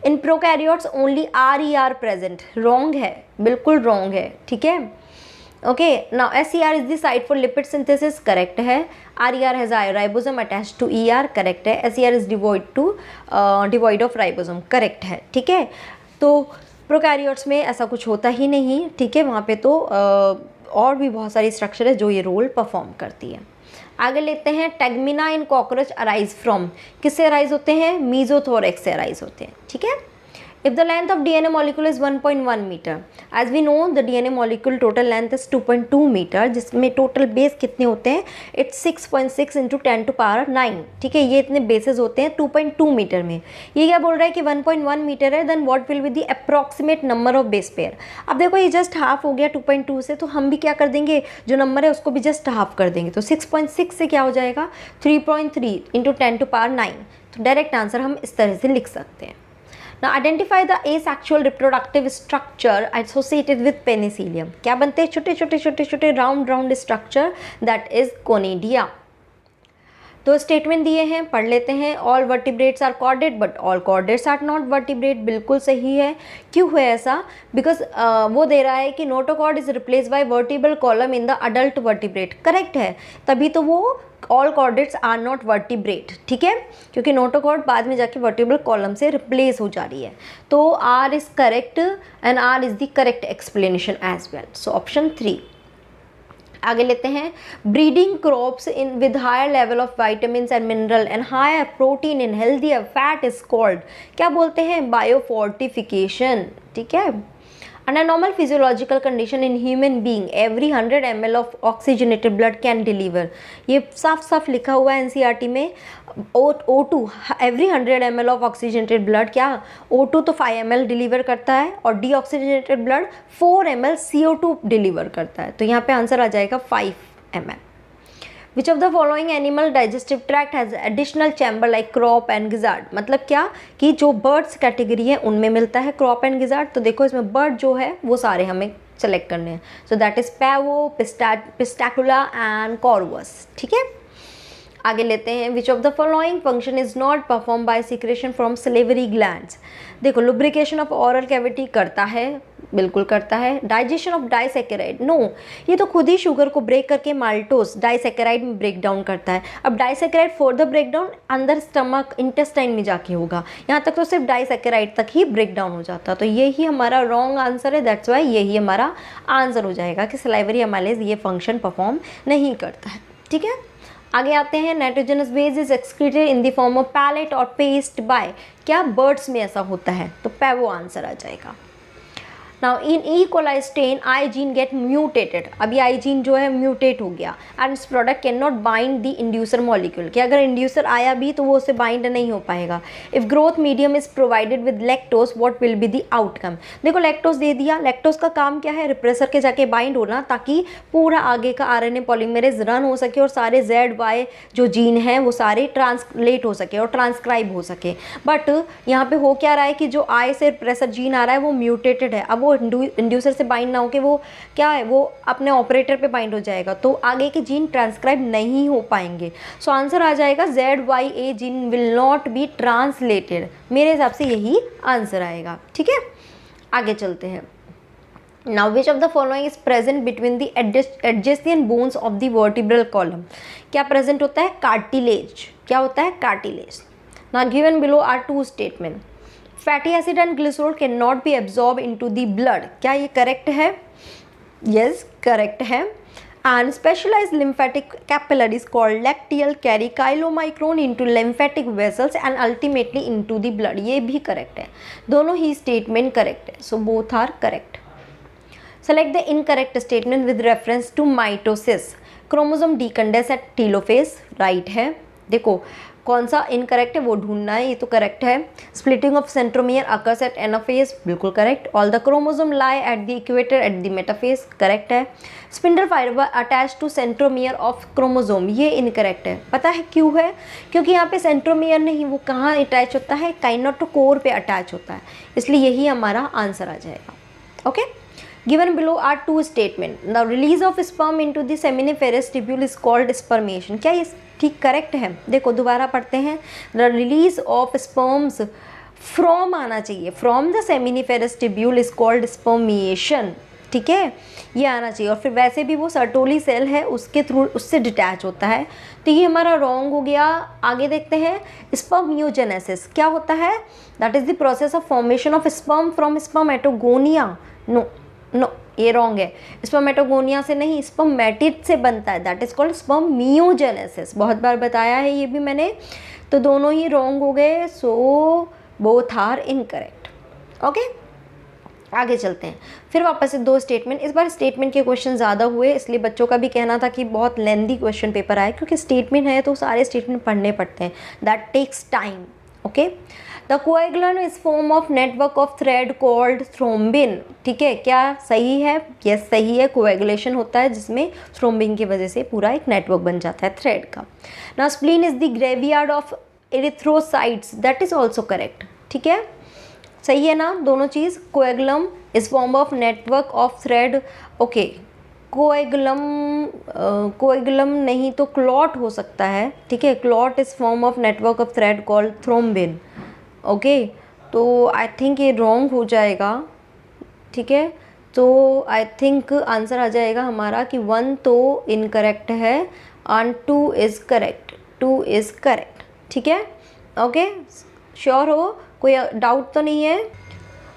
in prokaryotes only RER present, wrong है, बिल्कुल wrong है, ठीक है। Okay, now SER is the site for lipid synthesis, correct है। RER has ribosome attached to ER, correct है। SER is devoid of ribosome, correct है, ठीक है। तो प्रोकैरियोट्स में ऐसा कुछ होता ही नहीं, ठीक है, वहाँ पे तो और भी बहुत सारी स्ट्रक्चर है जो ये रोल परफॉर्म करती है। आगे लेते हैं, tegmina in cockroach arise from, किससे अराइज होते हैं, मीजोथोरेक्स से अराइज होते हैं, ठीक है। If the length of DNA molecule is 1.1 metre, as we know the DNA molecule total length is 2.2 metre, जिसमें टोटल बेस कितने होते हैं, इट्स 6.6 × 10⁹, ठीक है, ये इतने बेसेस होते हैं 2.2 मीटर में। ये क्या बोल रहा है कि 1.1 मीटर है, then what will be the approximate number of base pair. अब देखो ये जस्ट हाफ हो गया 2.2 से, तो हम भी क्या कर देंगे, जो नंबर है उसको भी जस्ट हाफ कर देंगे, तो 6.6 से क्या हो जाएगा 3.3 × 10⁹, तो डायरेक्ट आंसर हम इस तरह से लिख सकते हैं। Now identify the asexual reproductive structure associated with penicillium। क्या बनते हैं, छोटे round structure, that is conidia. तो स्टेटमेंट दिए हैं, पढ़ लेते हैं। All vertebrates are chordate but all chordates are not vertebrate, बिल्कुल सही है। क्यों है ऐसा, बिकॉज वो दे रहा है कि notochord is replace by vertebral column in the adult vertebrate, correct है, तभी तो वो all chordates are not vertebrate, ठीक है, क्योंकि नोटोकॉर्ड बाद में जाके वर्टिब्रल कॉलम से रिप्लेस हो जा रही है। तो R is correct and R is the correct explanation as well, so option 3। आगे लेते हैं, breeding crops in with higher level of vitamin and mineral and higher protein in healthier fat is called, क्या बोलते हैं, biofortification, ठीक है। Under normal physiological condition in human being, every 100 ml of oxygenated blood can deliver, ये साफ साफ लिखा हुआ है NCERT में। O2 every 100 ml of oxygenated blood, क्या O2 तो 5 ml डिलीवर करता है, और deoxygenated blood 4 ml CO2 deliver करता है, तो यहाँ पे आंसर आ जाएगा 5 ml। Which of the following animal digestive tract has additional chamber like crop and gizzard, मतलब क्या कि जो birds कैटेगरी है उनमें मिलता है crop and gizzard, तो देखो इसमें bird जो है वो सारे हमें सेलेक्ट करने हैं, so that is pavo, pistacula and corvus, ठीक है। आगे लेते हैं, which of the following function is not perform by secretion from salivary glands. देखो लुब्रिकेशन ऑफ ओरल कैविटी करता है, बिल्कुल करता है। डाइजेशन ऑफ डाइसैकेराइड, नो, ये तो खुद ही शुगर को ब्रेक करके माल्टोस डाइसैकेराइड में ब्रेक डाउन करता है। अब disaccharide for the break down अंदर स्टमक इंटेस्टाइन में जाके होगा, यहाँ तक तो सिर्फ डाइसैकेराइड तक ही ब्रेक डाउन हो जाता, तो यही हमारा रॉन्ग आंसर है, दैट्स वाई यही हमारा आंसर हो जाएगा कि सलाइवरी अमाइलेज ये फंक्शन परफॉर्म नहीं करता है, ठीक है। आगे आते हैं, nitrogenous base is excreted in the form of pellet और पेस्ट बाय, क्या बर्ड्स में ऐसा होता है, तो पैवो आंसर आ जाएगा। Now in E coli strain I gene get mutated, अभी आई जीन जो है म्यूटेट हो गया, एंड इस product can not bind the inducer molecule, कि अगर इंड्यूसर आया भी तो वो उससे बाइंड नहीं हो पाएगा। If growth medium is provided with lactose what will be the outcome, देखो लैक्टोज दे दिया, लैक्टोज का काम क्या है, रिप्रेसर के जाके बाइंड होना, ताकि पूरा आगे का आरएनए पॉलीमरेज रन हो सके और सारे ZY जो जीन हैं वो सारे ट्रांसलेट हो सके और ट्रांसक्राइब हो सके। बट यहाँ पे हो क्या रहा है कि जो आई से रिप्रेसर जीन आ रहा है वो म्यूटेटेड है, अब वो इंड्यूसर से बाइंड ना हो के वो क्या है, वो अपने ऑपरेटर पे बाइंड हो जाएगा, तो आगे के जीन ट्रांसक्राइब नहीं हो पाएंगे। सो आंसर आ जाएगा ZYA gene will not be translated, मेरे हिसाब से यही आंसर आएगा, ठीक है। आगे चलते हैं। Now which of the following is present between the adjacent bones of the vertebral column, क्या प्रेजेंट होता है, कार्टिलेज, क्या होता है, cartilage. Now given below are two statement, fatty acid and glycerol can not be absorb into the blood, क्या ये correct है, yes correct है। and specialized lymphatic capillaries called lacteal carry chylomicron into lymphatic vessels and ultimately into the blood. ये भी correct है, दोनों ही statement correct है, so both are correct. Select the incorrect statement with reference to mitosis. Chromosome decondense at telophase, right है. देखो कौन सा इनकरेक्ट है वो ढूंढना है, ये तो करेक्ट है. Splitting of centromere occurs at anaphase, बिल्कुल correct. All the chromosome lie at the equator at the metaphase, correct है. Spindle fibre attach to centromere of chromosome, ये इनकरेक्ट है. पता है क्यों है? क्योंकि यहाँ पे सेंट्रोमियर नहीं, वो कहाँ अटैच होता है, काइनेटोकोर पे अटैच होता है, इसलिए यही हमारा आंसर आ जाएगा. Okay. Given below are two statement. The release of sperm into the seminiferous tubule is called spermation. क्या ये ठीक करेक्ट है? देखो दोबारा पढ़ते हैं. The release of sperms from आना चाहिए, from the seminiferous tubule is called spermation. ठीक है, ये आना चाहिए. और फिर वैसे भी वो सर्टोली सेल है, उसके थ्रू उससे डिटैच होता है, तो ये हमारा रॉन्ग हो गया. आगे देखते हैं. स्पर्मियोजेनेसिस क्या होता है? That is the process of formation of sperm from spermatogonia. No ये रॉन्ग है. स्पर्मेटोगोनिया से नहीं, स्पर्मेटिड से बनता है, दैट इज कॉल्ड स्पर्मियोजेनेसिस. बहुत बार बताया है ये भी मैंने, तो दोनों ही रॉन्ग हो गए, so both are incorrect. Okay, आगे चलते हैं. फिर वापस से दो स्टेटमेंट. इस बार स्टेटमेंट के क्वेश्चन ज़्यादा हुए, इसलिए बच्चों का भी कहना था कि बहुत लेंदी क्वेश्चन पेपर आए, क्योंकि स्टेटमेंट है तो सारे स्टेटमेंट पढ़ने पड़ते हैं, that takes time. Okay. The coagulum is form of network of thread called thrombin. ठीक है, क्या सही है? यस सही है. कोएगुलेशन होता है जिसमें थ्रोम्बिन की वजह से पूरा एक नेटवर्क बन जाता है थ्रेड का. Now spleen is the graveyard of erythrocytes, that is also correct. ठीक है, सही है ना दोनों चीज़. Coagulum is form of network of thread. Okay, coagulum नहीं तो क्लॉट हो सकता है. ठीक है, clot is form of network of thread called thrombin. Okay, तो आई थिंक ये रॉन्ग हो जाएगा. ठीक है, तो आई थिंक आंसर आ जाएगा हमारा कि 1 तो इनकरेक्ट है and 2 is correct. 2 is correct. ठीक है. ओके, श्योर हो? कोई डाउट तो नहीं है?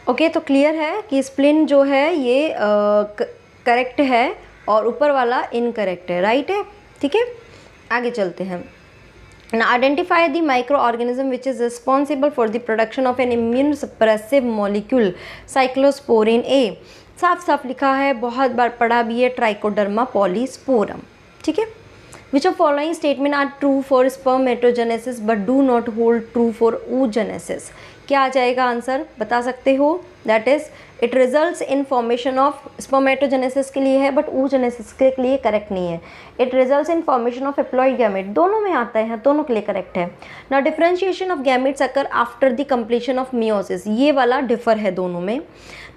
ओके, तो क्लियर है कि स्प्लिन जो है ये करेक्ट है और ऊपर वाला इनकरेक्ट है, राइट है. ठीक है, आगे चलते हैं. Now identify the microorganism which is responsible for the production of an immunosuppressive molecule cyclosporin A. साफ साफ लिखा है, बहुत बार पढ़ा भी है, ट्राइकोडर्मा पॉलीस्पोरम. ठीक है. Which of following statement are true for spermatogenesis but do not hold true for oogenesis? क्या आ जाएगा आंसर, बता सकते हो? That is it results in formation of, spermatogenesis के लिए है बट oogenesis के लिए करेक्ट नहीं है. It results in formation of haploid gamete, दोनों में आता है, दोनों के लिए करेक्ट है. Now differentiation of gametes occur after the completion of meiosis, ये वाला डिफर है दोनों में.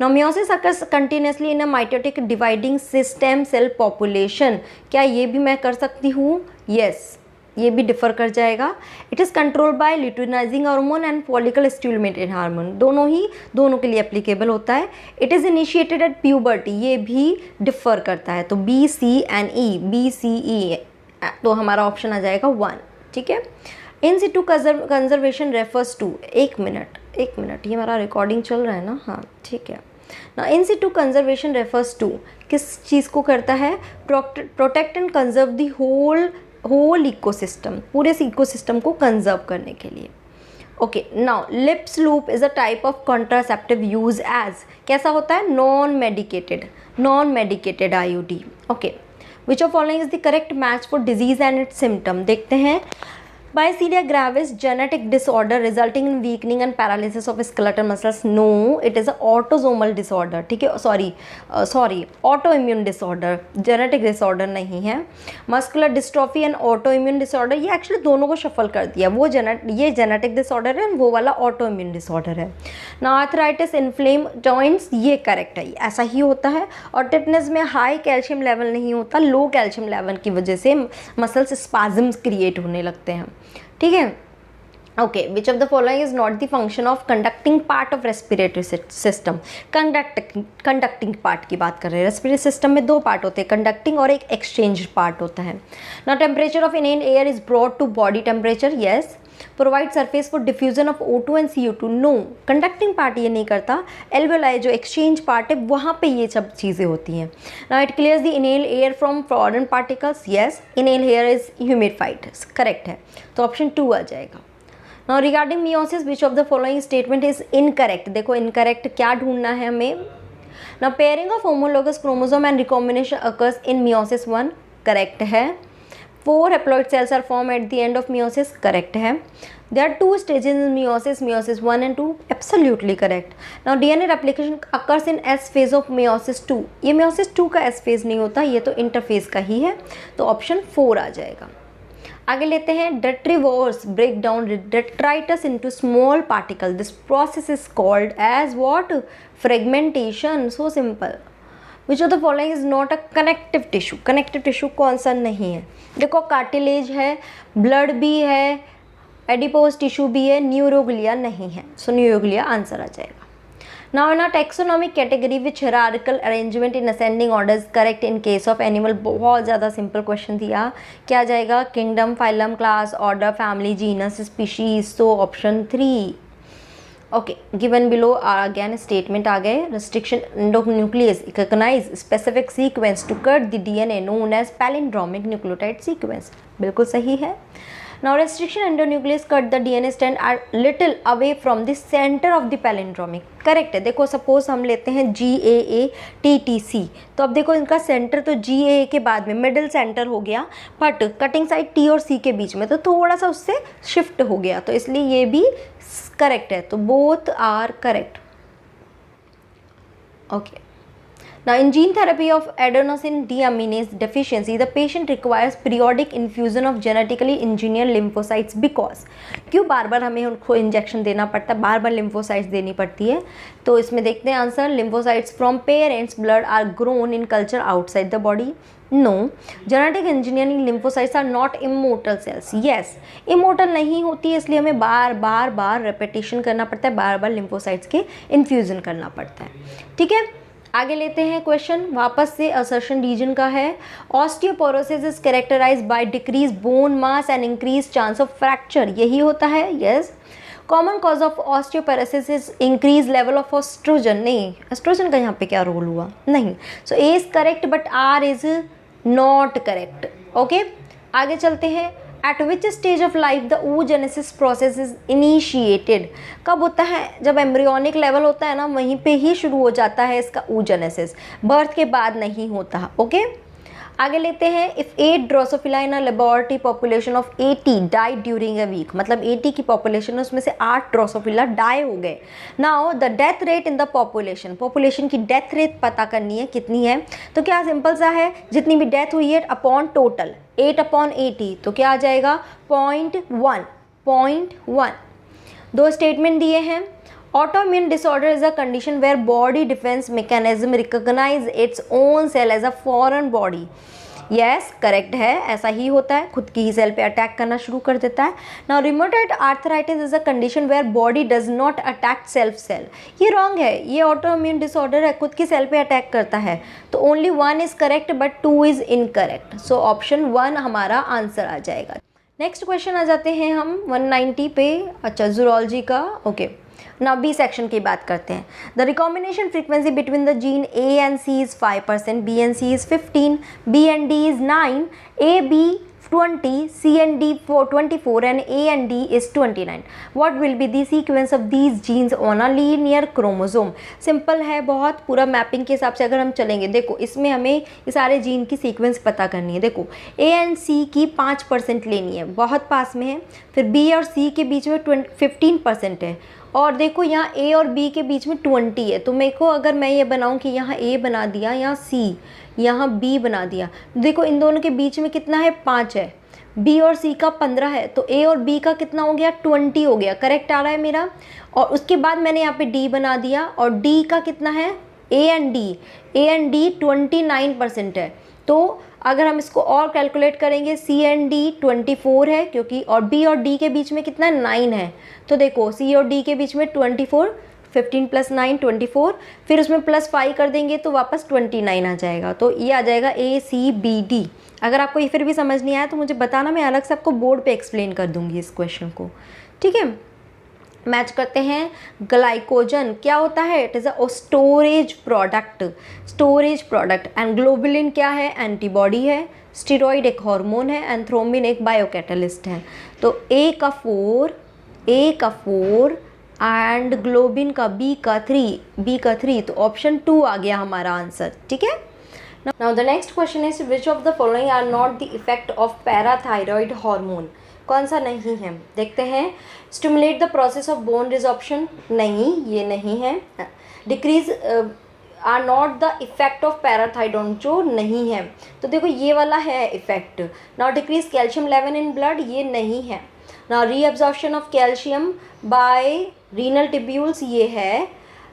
Now meiosis occurs continuously in a mitotic dividing system cell population, क्या ये भी मैं कर सकती हूँ? यस, ये भी डिफर कर जाएगा. It is control by luteinizing hormone and follicle stimulating hormone, दोनों के लिए एप्लीकेबल होता है. It is initiated at puberty, ये भी डिफर करता है. तो B C and E, B C E, तो हमारा ऑप्शन आ जाएगा 1. ठीक है. In situ conservation refers to, एक मिनट ये हमारा रिकॉर्डिंग चल रहा है ना. हाँ ठीक है ना. In situ conservation refers to किस चीज़ को करता है? Protect and conserve the whole ecosystem, पूरे इकोसिस्टम को कंजर्व करने के लिए. Okay. Now Lippes loop is a type of contraceptive use as, कैसा होता है? Non medicated IUD. Okay. Which of following is the correct match for disease and its symptom? देखते हैं. Myasthenia gravis, genetic disorder resulting in weakening and paralysis of skeletal muscles. No, it is a autosomal disorder. ठीक है, sorry autoimmune disorder, genetic disorder नहीं है. Muscular dystrophy and autoimmune disorder, ये actually दोनों को shuffle कर दिया. ये genetic disorder है, वो वाला autoimmune disorder है. Now arthritis, inflamed joints, ये करेक्ट है, ऐसा ही होता है. और टिटनेस में हाई कैल्शियम लेवल नहीं होता, लो कैल्शियम लेवल की वजह से मसल्स स्पाज्म्स क्रिएट होने लगते हैं. ठीक है. Okay, which of the following is not the function of conducting part of respiratory system. Conducting part की बात कर रहे हैं। रेस्पिरेटरी सिस्टम में दो पार्ट होते हैं, कंडक्टिंग और एक एक्सचेंज पार्ट होता है ना। Temperature of inhaled air is brought to body temperature, yes. Provide surface for diffusion of O2 and CO2, no. Conducting part ये नहीं करता, एल्वेओलाई जो एक्सचेंज पार्ट है वहाँ पे ये सब चीज़ें होती हैं। Now it clears the inhale air from foreign particles, yes. Inhale air is humidified, correct है, तो ऑप्शन 2 आ जाएगा। Now regarding meiosis which of the following statement is incorrect. देखो इनकरेक्ट क्या ढूंढना है हमें। Now pairing of homologous chromosome and recombination occurs in meiosis 1, correct है। 4 haploid cells are formed at the end of meiosis, correct है। There are 2 stages in meiosis, meiosis 1 and 2, absolutely correct. Now DNA replication occurs in S phase of meiosis 2, ये meiosis 2 का S phase नहीं होता, ये तो interphase का ही है, तो ऑप्शन 4 आ जाएगा। आगे लेते हैं, detrivores break down detritus into small particle, this process is called as what? Fragmentation, so simple. Which of the following is not a connective tissue? connective tissue कौन सा नहीं है? देखो कार्टिलेज है, ब्लड भी है, एडिपोज टिश्यू भी है, न्यूरोग्लिया नहीं है, सो न्यूरोग्लिया आंसर आ जाएगा। Now in a taxonomic category which hierarchical arrangement in ascending order is correct in case of animal. बहुत ज़्यादा सिंपल क्वेश्चन दिया, क्या जाएगा? Kingdom, phylum, class, order, family, genus, species, तो option 3। Okay, given below again statement आ गए। Restriction endonuclease recognise specific sequence to cut the DNA known as palindromic nucleotide sequence, बिल्कुल सही है। Now restriction endonuclease cut the DNA stand are little away from the centre of the palindromic, correct है। देखो suppose हम लेते हैं GAA-TTC, तो अब देखो इनका सेंटर तो GAA के बाद में मिडिल सेंटर हो गया, बट कटिंग साइड T और C के बीच में तो थोड़ा सा उससे शिफ्ट हो गया, तो इसलिए ये भी करेक्ट है, तो both are correct. Okay, now in gene therapy of adenosine deaminase deficiency the patient requires periodic infusion of genetically engineered lymphocytes because, क्यों बार बार हमें उनको इंजेक्शन देना पड़ता है, बार बार lymphocytes देनी पड़ती है? तो इसमें देखते हैं answer, lymphocytes from parents blood are grown in culture outside the body, no. genetic engineering lymphocytes are not immortal cells, yes. immortal नहीं होती है, इसलिए हमें बार बार रेपिटेशन करना पड़ता है, बार बार lymphocytes के इन्फ्यूज़न करना पड़ता है, ठीक है। आगे लेते हैं क्वेश्चन, वापस से असर्शन रीजन का है। Osteoporosis is characterized by decrease bone mass and increase chance of fracture, यही होता है, yes. Common cause of osteoporosis is increase level of estrogen, नहीं, एस्ट्रोजन का यहाँ पे क्या रोल हुआ? नहीं, so A is correct but R is not correct. Okay, आगे चलते हैं। At which stage of life the oogenesis process is initiated, कब होता है? जब एम्ब्रियोनिक लेवल होता है ना, वहीं पे ही शुरू हो जाता है इसका oogenesis, बर्थ के बाद नहीं होता। ओके, आगे लेते हैं। If 8 drosophila in a laboratory population of 80 died during a week, मतलब 80 की पॉपुलेशन है, उसमें से 8 ड्रोसोफिला डाई हो गए। Now the death rate in the population की डेथ रेट पता करनी है कितनी है, तो क्या सिंपल सा है, जितनी भी डेथ हुई है अपॉन टोटल 8/80, तो क्या आ जाएगा 0.1। दो स्टेटमेंट दिए हैं। Autoimmune disorder is a condition where body defense mechanism recognize its own cell as a foreign body. Yes, correct है, ऐसा ही होता है, खुद की ही सेल पे अटैक करना शुरू कर देता है। Now rheumatoid arthritis is a condition where body does not attack self cell. ये wrong है, ये autoimmune disorder है, खुद की सेल पे अटैक करता है, तो only 1 is correct but 2 is incorrect. So option 1 हमारा आंसर आ जाएगा। नेक्स्ट क्वेश्चन आ जाते हैं हम 190 पे, अच्छा जूलॉजी का। ओके, नाउ बी सेक्शन की बात करते हैं। The recombination frequency between the gene A and C is 5%, B and C is 15, B and D is 9, A B 20, C and D 24 and A and D is 29. What will be the sequence of these genes on a linear chromosome? Simple है बहुत, पूरा mapping के हिसाब से अगर हम चलेंगे, देखो इसमें हमें ये सारे जीन की सीक्वेंस पता करनी है। देखो A एंड C की 5% लेनी है, बहुत पास में है, फिर B और C के बीच में 15% है, और देखो यहाँ A और B के बीच में 20 है, तो मेरे को अगर मैं ये बनाऊँ कि यहाँ A बना दिया, यहाँ C, यहाँ B बना दिया, देखो इन दोनों के बीच में कितना है 5 है, B और C का 15 है, तो A और B का कितना हो गया 20 हो गया, करेक्ट आ रहा है मेरा। और उसके बाद मैंने यहाँ पे D बना दिया, और D का कितना है A एंड D 29% है, तो अगर हम इसको और कैलकुलेट करेंगे, सी एंड डी 24 है, क्योंकि और बी और डी के बीच में कितना 9 है, तो देखो सी और डी के बीच में 24, 15 + 9 24, फिर उसमें +5 कर देंगे तो वापस 29 आ जाएगा। तो ये आ जाएगा ACBD। अगर आपको ये फिर भी समझ नहीं आया तो मुझे बताना, मैं अलग से आपको बोर्ड पे एक्सप्लेन कर दूंगी इस क्वेश्चन को, ठीक है। मैच करते हैं। ग्लाइकोजन क्या होता है? It is a storage product and globulin क्या है? एंटीबॉडी है। स्टीरॉयड एक हार्मोन है एंड थ्रोम्बिन एक बायोकैटलिस्ट है। तो ए का 4 एंड ग्लोबिन का बी का 3, तो ऑप्शन 2 आ गया हमारा आंसर, ठीक है। Now the next question is which of the following are not the effect of parathyroid hormone? कौन सा नहीं है? देखते हैं। Stimulate the process of bone resorption, नहीं, ये नहीं है। Decrease are not the effect of parathyroid, जो नहीं है। तो देखो ये वाला है effect. Now decrease calcium level in blood, ये नहीं है। Now reabsorption of calcium by renal tubules, ये है।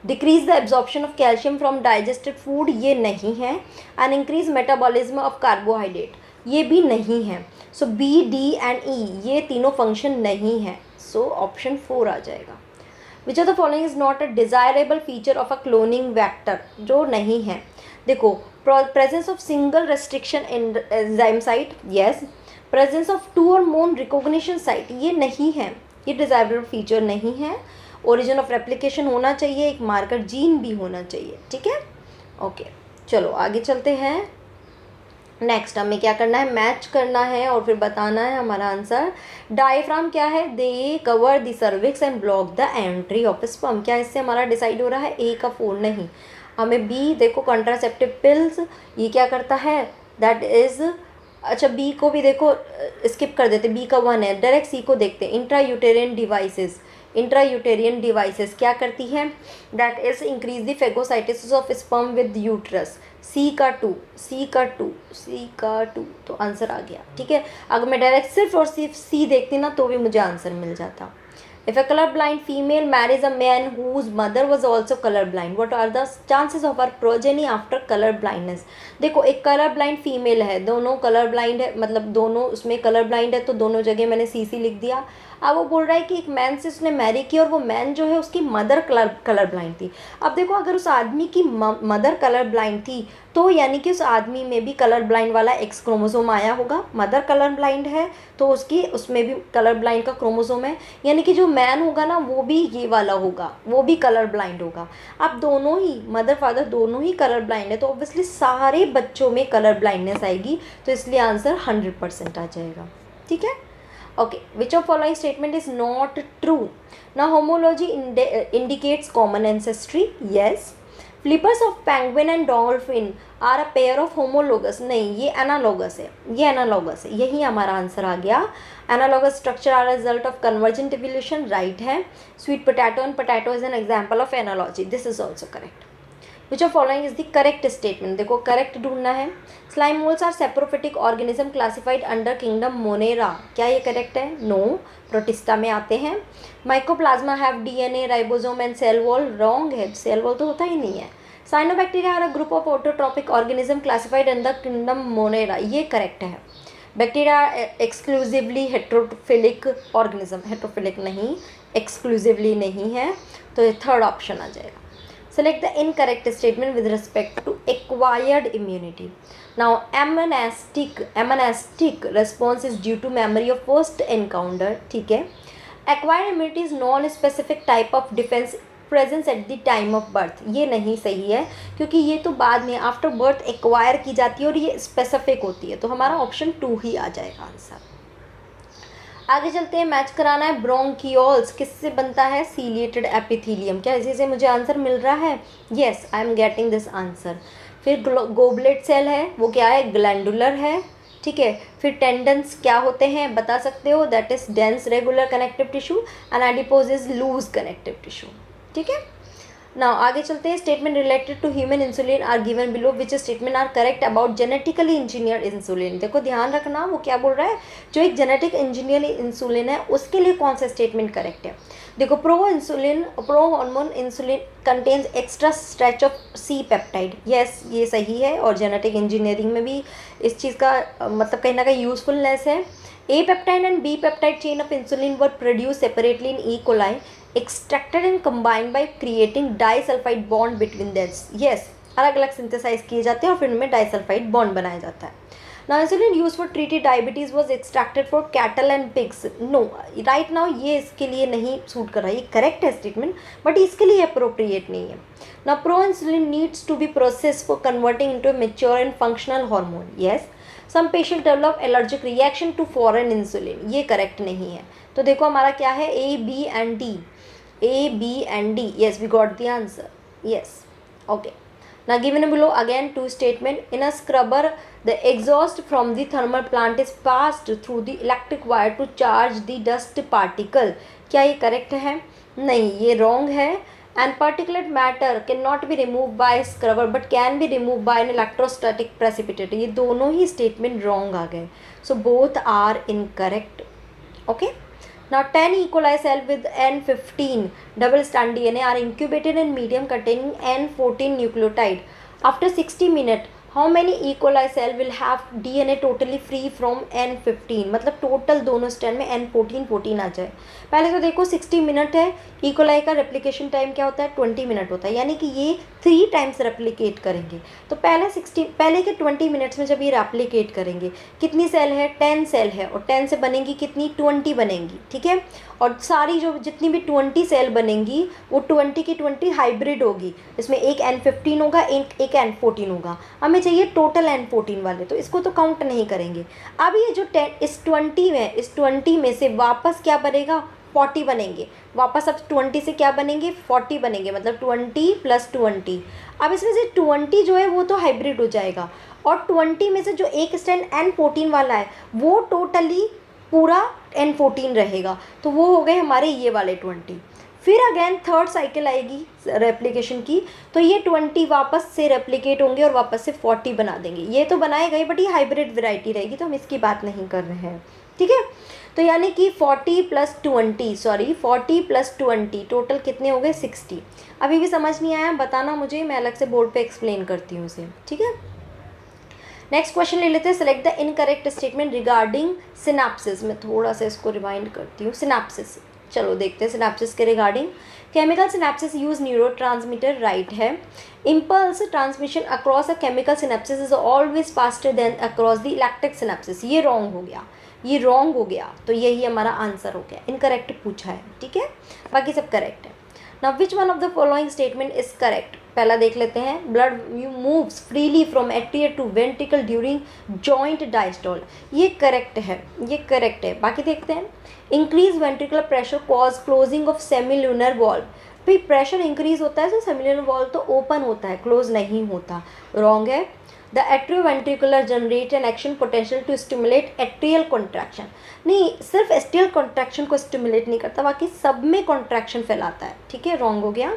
Decrease the absorption of calcium from digested food, ये नहीं है। And increase metabolism of carbohydrate, ये भी नहीं है। सो बी, डी एंड ई ये तीनों फंक्शन नहीं है। सो ऑप्शन 4 आ जाएगा। विच of the following is not a desirable feature of a cloning vector, जो नहीं है। देखो, presence of single restriction enzyme site, yes. Presence of 2 और मोर रिकॉग्निशन साइट, ये नहीं है, ये डिजायरेबल फीचर नहीं है। ओरिजिन ऑफ रेप्लिकेशन होना चाहिए, एक मार्कर जीन भी होना चाहिए, ठीक है। ओके, चलो आगे चलते हैं। नेक्स्ट हमें क्या करना है? मैच करना है और फिर बताना है हमारा आंसर। डायफ्राम क्या है? They cover the cervix and block the entry of sperm, क्या इससे हमारा डिसाइड हो रहा है? ए का 4 नहीं। हमें बी, देखो कॉन्ट्रासेप्टिव पिल्स, ये क्या करता है? दैट इज, अच्छा बी को भी देखो स्किप कर देते, बी का 1 है। डायरेक्ट सी को देखते हैं। इंट्रायूटेरियन डिवाइसेस क्या करती है? That is increase the phagocytosis of sperm with uterus, C का 2, तो आंसर आ गया, ठीक है। अगर मैं डायरेक्ट सिर्फ और सिर्फ सी देखती ना तो भी मुझे आंसर मिल जाता। If a colorblind female marries a man whose mother was also colorblind, what are the chances of her progeny after color blindness? देखो एक कलर ब्लाइंड फीमेल है, दोनों कलर ब्लाइंड है, मतलब दोनों उसमें कलर ब्लाइंड है, तो दोनों जगह मैंने सी लिख दिया। अब वो बोल रहा है कि एक मैन से उसने मैरी की और वो मैन जो है उसकी मदर कलर ब्लाइंड थी। अब देखो अगर उस आदमी की मदर कलर ब्लाइंड थी तो यानी कि उस आदमी में भी कलर ब्लाइंड वाला एक्स क्रोमोसोम आया होगा। मदर कलर ब्लाइंड है तो उसकी उसमें भी कलर ब्लाइंड का क्रोमोसोम है, यानी कि जो मैन होगा ना वो भी ये वाला होगा, वो भी कलर ब्लाइंड होगा। अब दोनों ही मदर फादर दोनों ही कलर ब्लाइंड है तो ऑब्वियसली सारे बच्चों में कलर ब्लाइंडनेस आएगी, तो इसलिए आंसर 100% आ जाएगा, ठीक है। Okay, which of following statement is not true? Now homology indicates common ancestry, yes. Flippers of penguin and dolphin are a pair of homologous, नहीं ये analogous है, ये analogous है, यही हमारा आंसर आ गया। Analogous structure are a result of convergent evolution, right है। Sweet potato and potato is an example of analogy, this is also correct. Which of following is the correct statement? देखो correct ढूंढना है। Slime moles are saprophytic organism classified under kingdom Monera, क्या ये correct है? No, protista में आते हैं। Mycoplasma have DNA, ribosome and cell wall, wrong है, cell wall तो होता ही नहीं है। Cyanobacteria are a group of autotrophic organism classified under kingdom Monera, ये correct है। Bacteria exclusively heterophilic organism, heterophilic नहीं, exclusively नहीं है, तो ये थर्ड ऑप्शन आ जाएगा। Select the incorrect statement with respect to acquired immunity. Now, monastic response is due to memory of first encounter, ठीक है। Acquired immunity is non-specific type of defense presence at the time of birth, ये नहीं सही है क्योंकि ये तो बाद में आफ्टर बर्थ एक्वायर की जाती है और ये स्पेसिफिक होती है, तो हमारा ऑप्शन 2 ही आ जाएगा आंसर। आगे चलते हैं। मैच कराना है। ब्रोंकियोल्स किससे बनता है? सीलिएटेड एपिथेलियम, क्या इसी से मुझे आंसर मिल रहा है? Yes, I am getting this answer. फिर गोबलेट सेल है, वो क्या है? ग्लैंडुलर है, ठीक है। फिर टेंडन्स क्या होते हैं बता सकते हो? That is dense regular connective tissue and adipose is loose connective tissue, ठीक है। नाउ आगे चलते हैं. Statement related to human insulin are given below, which statement are correct about genetically engineered insulin. देखो ध्यान रखना, वो क्या बोल रहा है, जो एक जेनेटिक इंजीनियर इंसुलिन है उसके लिए कौन सा स्टेटमेंट करेक्ट है. देखो, pro hormone insulin contains extra stretch of C peptide. Yes, ये सही है, और जेनेटिक इंजीनियरिंग में भी इस चीज़ का मतलब कहीं ना कहीं यूजफुलनेस है. A peptide and B peptide chain of insulin were produced separately in E. coli, extracted and combined by creating disulfide bond between them. Yes, अलग अलग सिंथेसाइज किए जाते हैं और फिर उनमें डाइसल्फाइड बॉन्ड बनाया जाता है. Now insulin used for treating diabetes was extracted for cattle and pigs. No, right now ये इसके लिए नहीं सूट कर रहा है. ये करेक्ट है स्टेटमेंट, बट इसके लिए अप्रोप्रिएट नहीं है. Now pro insulin needs to be processed for converting into a mature and functional hormone. Yes. Some patient develop allergic reaction to foreign insulin. ये करेक्ट नहीं है. तो देखो हमारा क्या है, A, B and D. A, B and D. Yes, we got the answer. Yes. Okay. Now given below again two statement. In a scrubber, the exhaust from the thermal plant is passed through the electric wire to charge the dust particle. क्या ये correct है? नहीं, ये wrong है. And particulate matter cannot be removed by scrubber but can be removed by an electrostatic precipitator. ये दोनों ही statement wrong आ गए. So both are incorrect. Okay. Now 10 E. coli cell with N15 double strand DNA are incubated in medium containing N14 nucleotide. After 60 minutes, how many E. coli cell will have DNA totally free from N15. मतलब total दोनों strand में N14 आ जाए. पहले तो देखो 60 minute है. E. coli का replication time क्या होता है, 20 मिनट होता है, यानी कि ये 3 टाइम्स रेप्लिकेट करेंगे. तो पहले के 20 मिनट्स में जब ये रेप्लिकेट करेंगे, कितनी सेल है, 10 सेल है, और 10 से बनेंगी कितनी, 20 बनेंगी. ठीक है, और सारी जो जितनी भी 20 सेल बनेंगी वो 20 की 20 हाइब्रिड होगी. इसमें एक N15 होगा, एक N14 होगा. हमें चाहिए टोटल N14 वाले, तो इसको तो काउंट नहीं करेंगे. अब ये जो 10 इस 20 में से वापस क्या बनेगा, 40 बनेंगे. वापस अब 20 से क्या बनेंगे, 40 बनेंगे, मतलब 20 + 20. अब इसमें से 20 जो है वो तो हाइब्रिड हो जाएगा, और 20 में से जो एक स्ट्रैंड N14 वाला है वो टोटली पूरा N14 रहेगा. तो वो हो गए हमारे ये वाले 20. फिर अगेन थर्ड साइकिल आएगी रेप्लिकेशन की, तो ये 20 वापस से रेप्लिकेट होंगे और वापस से 40 बना देंगे. ये तो बनाए गए, बट ये हाइब्रिड वैरायटी रहेगी, तो हम इसकी बात नहीं कर रहे हैं. ठीक है, तो यानी कि 40 + 20 टोटल कितने हो गए, 60. अभी भी समझ नहीं आया बताना मुझे, मैं अलग से बोर्ड पे एक्सप्लेन करती हूँ उसे. ठीक है, नेक्स्ट क्वेश्चन ले लेते हैं. Select the incorrect statement regarding synapses. मैं थोड़ा सा इसको रिमाइंड करती हूँ. सिनेप्सिस, चलो देखते हैं सिनेप्सिस के regarding. Chemical synapsis use neurotransmitter, right है. Impulse transmission across a chemical synapsis is always faster than across the electric synapsis. ये रॉन्ग हो गया, ये रॉन्ग हो गया, तो यही हमारा आंसर हो गया. इनकरेक्ट पूछा है. ठीक है, बाकी सब करेक्ट है. Now which one of the following statement is correct. पहला देख लेते हैं. Blood moves freely from atria to ventricle during joint diastole. ये करेक्ट है, ये करेक्ट है. बाकी देखते हैं. Increase ventricular pressure cause closing of semilunar valve. भाई प्रेशर इंक्रीज होता है तो सेमिल्यूनर वॉल्व तो ओपन होता है, क्लोज नहीं होता. रॉन्ग है. The atrioventricular generate an action potential to stimulate atrial contraction. नहीं, सिर्फ एट्रियल कॉन्ट्रैक्शन को स्टिमुलेट नहीं करता, बाकी सब में कॉन्ट्रैक्शन फैलाता है. ठीक है, रॉन्ग हो गया.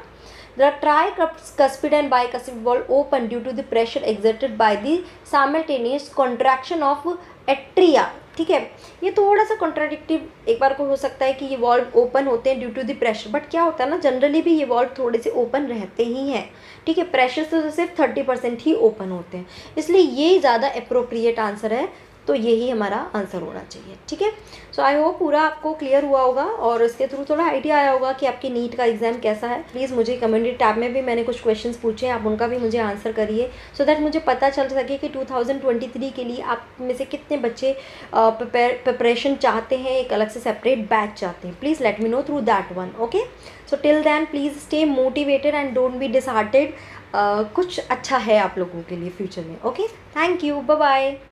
The tricuspid and bicuspid valve open due to the pressure exerted by the simultaneous contraction of atria. ठीक है, ये थोड़ा सा कॉन्ट्राडिक्टिव एक बार को हो सकता है कि ये वॉल्व ओपन होते हैं due to the pressure, but क्या होता है ना, जनरली भी ये वॉल्व थोड़े से ओपन रहते ही हैं. ठीक है, प्रेशर से तो सिर्फ 30% ही ओपन होते हैं, इसलिए ये ज़्यादा अप्रोप्रिएट आंसर है. तो यही हमारा आंसर होना चाहिए. ठीक है, सो आई होप पूरा आपको क्लियर हुआ होगा और इसके थ्रू थोड़ा आइडिया आया होगा कि आपकी नीट का एग्जाम कैसा है. प्लीज़ मुझे कम्युनिटी टैब में भी मैंने कुछ क्वेश्चंस पूछे हैं, आप उनका भी मुझे आंसर करिए, सो दैट मुझे पता चल सके कि 2023 के लिए आप में से कितने बच्चे प्रिपरेशन चाहते हैं, एक अलग से सेपरेट बैच चाहते हैं. Please let me know through that one. Okay, so till then please stay motivated and don't be disheartened. कुछ अच्छा है आप लोगों के लिए फ्यूचर में. Okay, thank you, bye bye.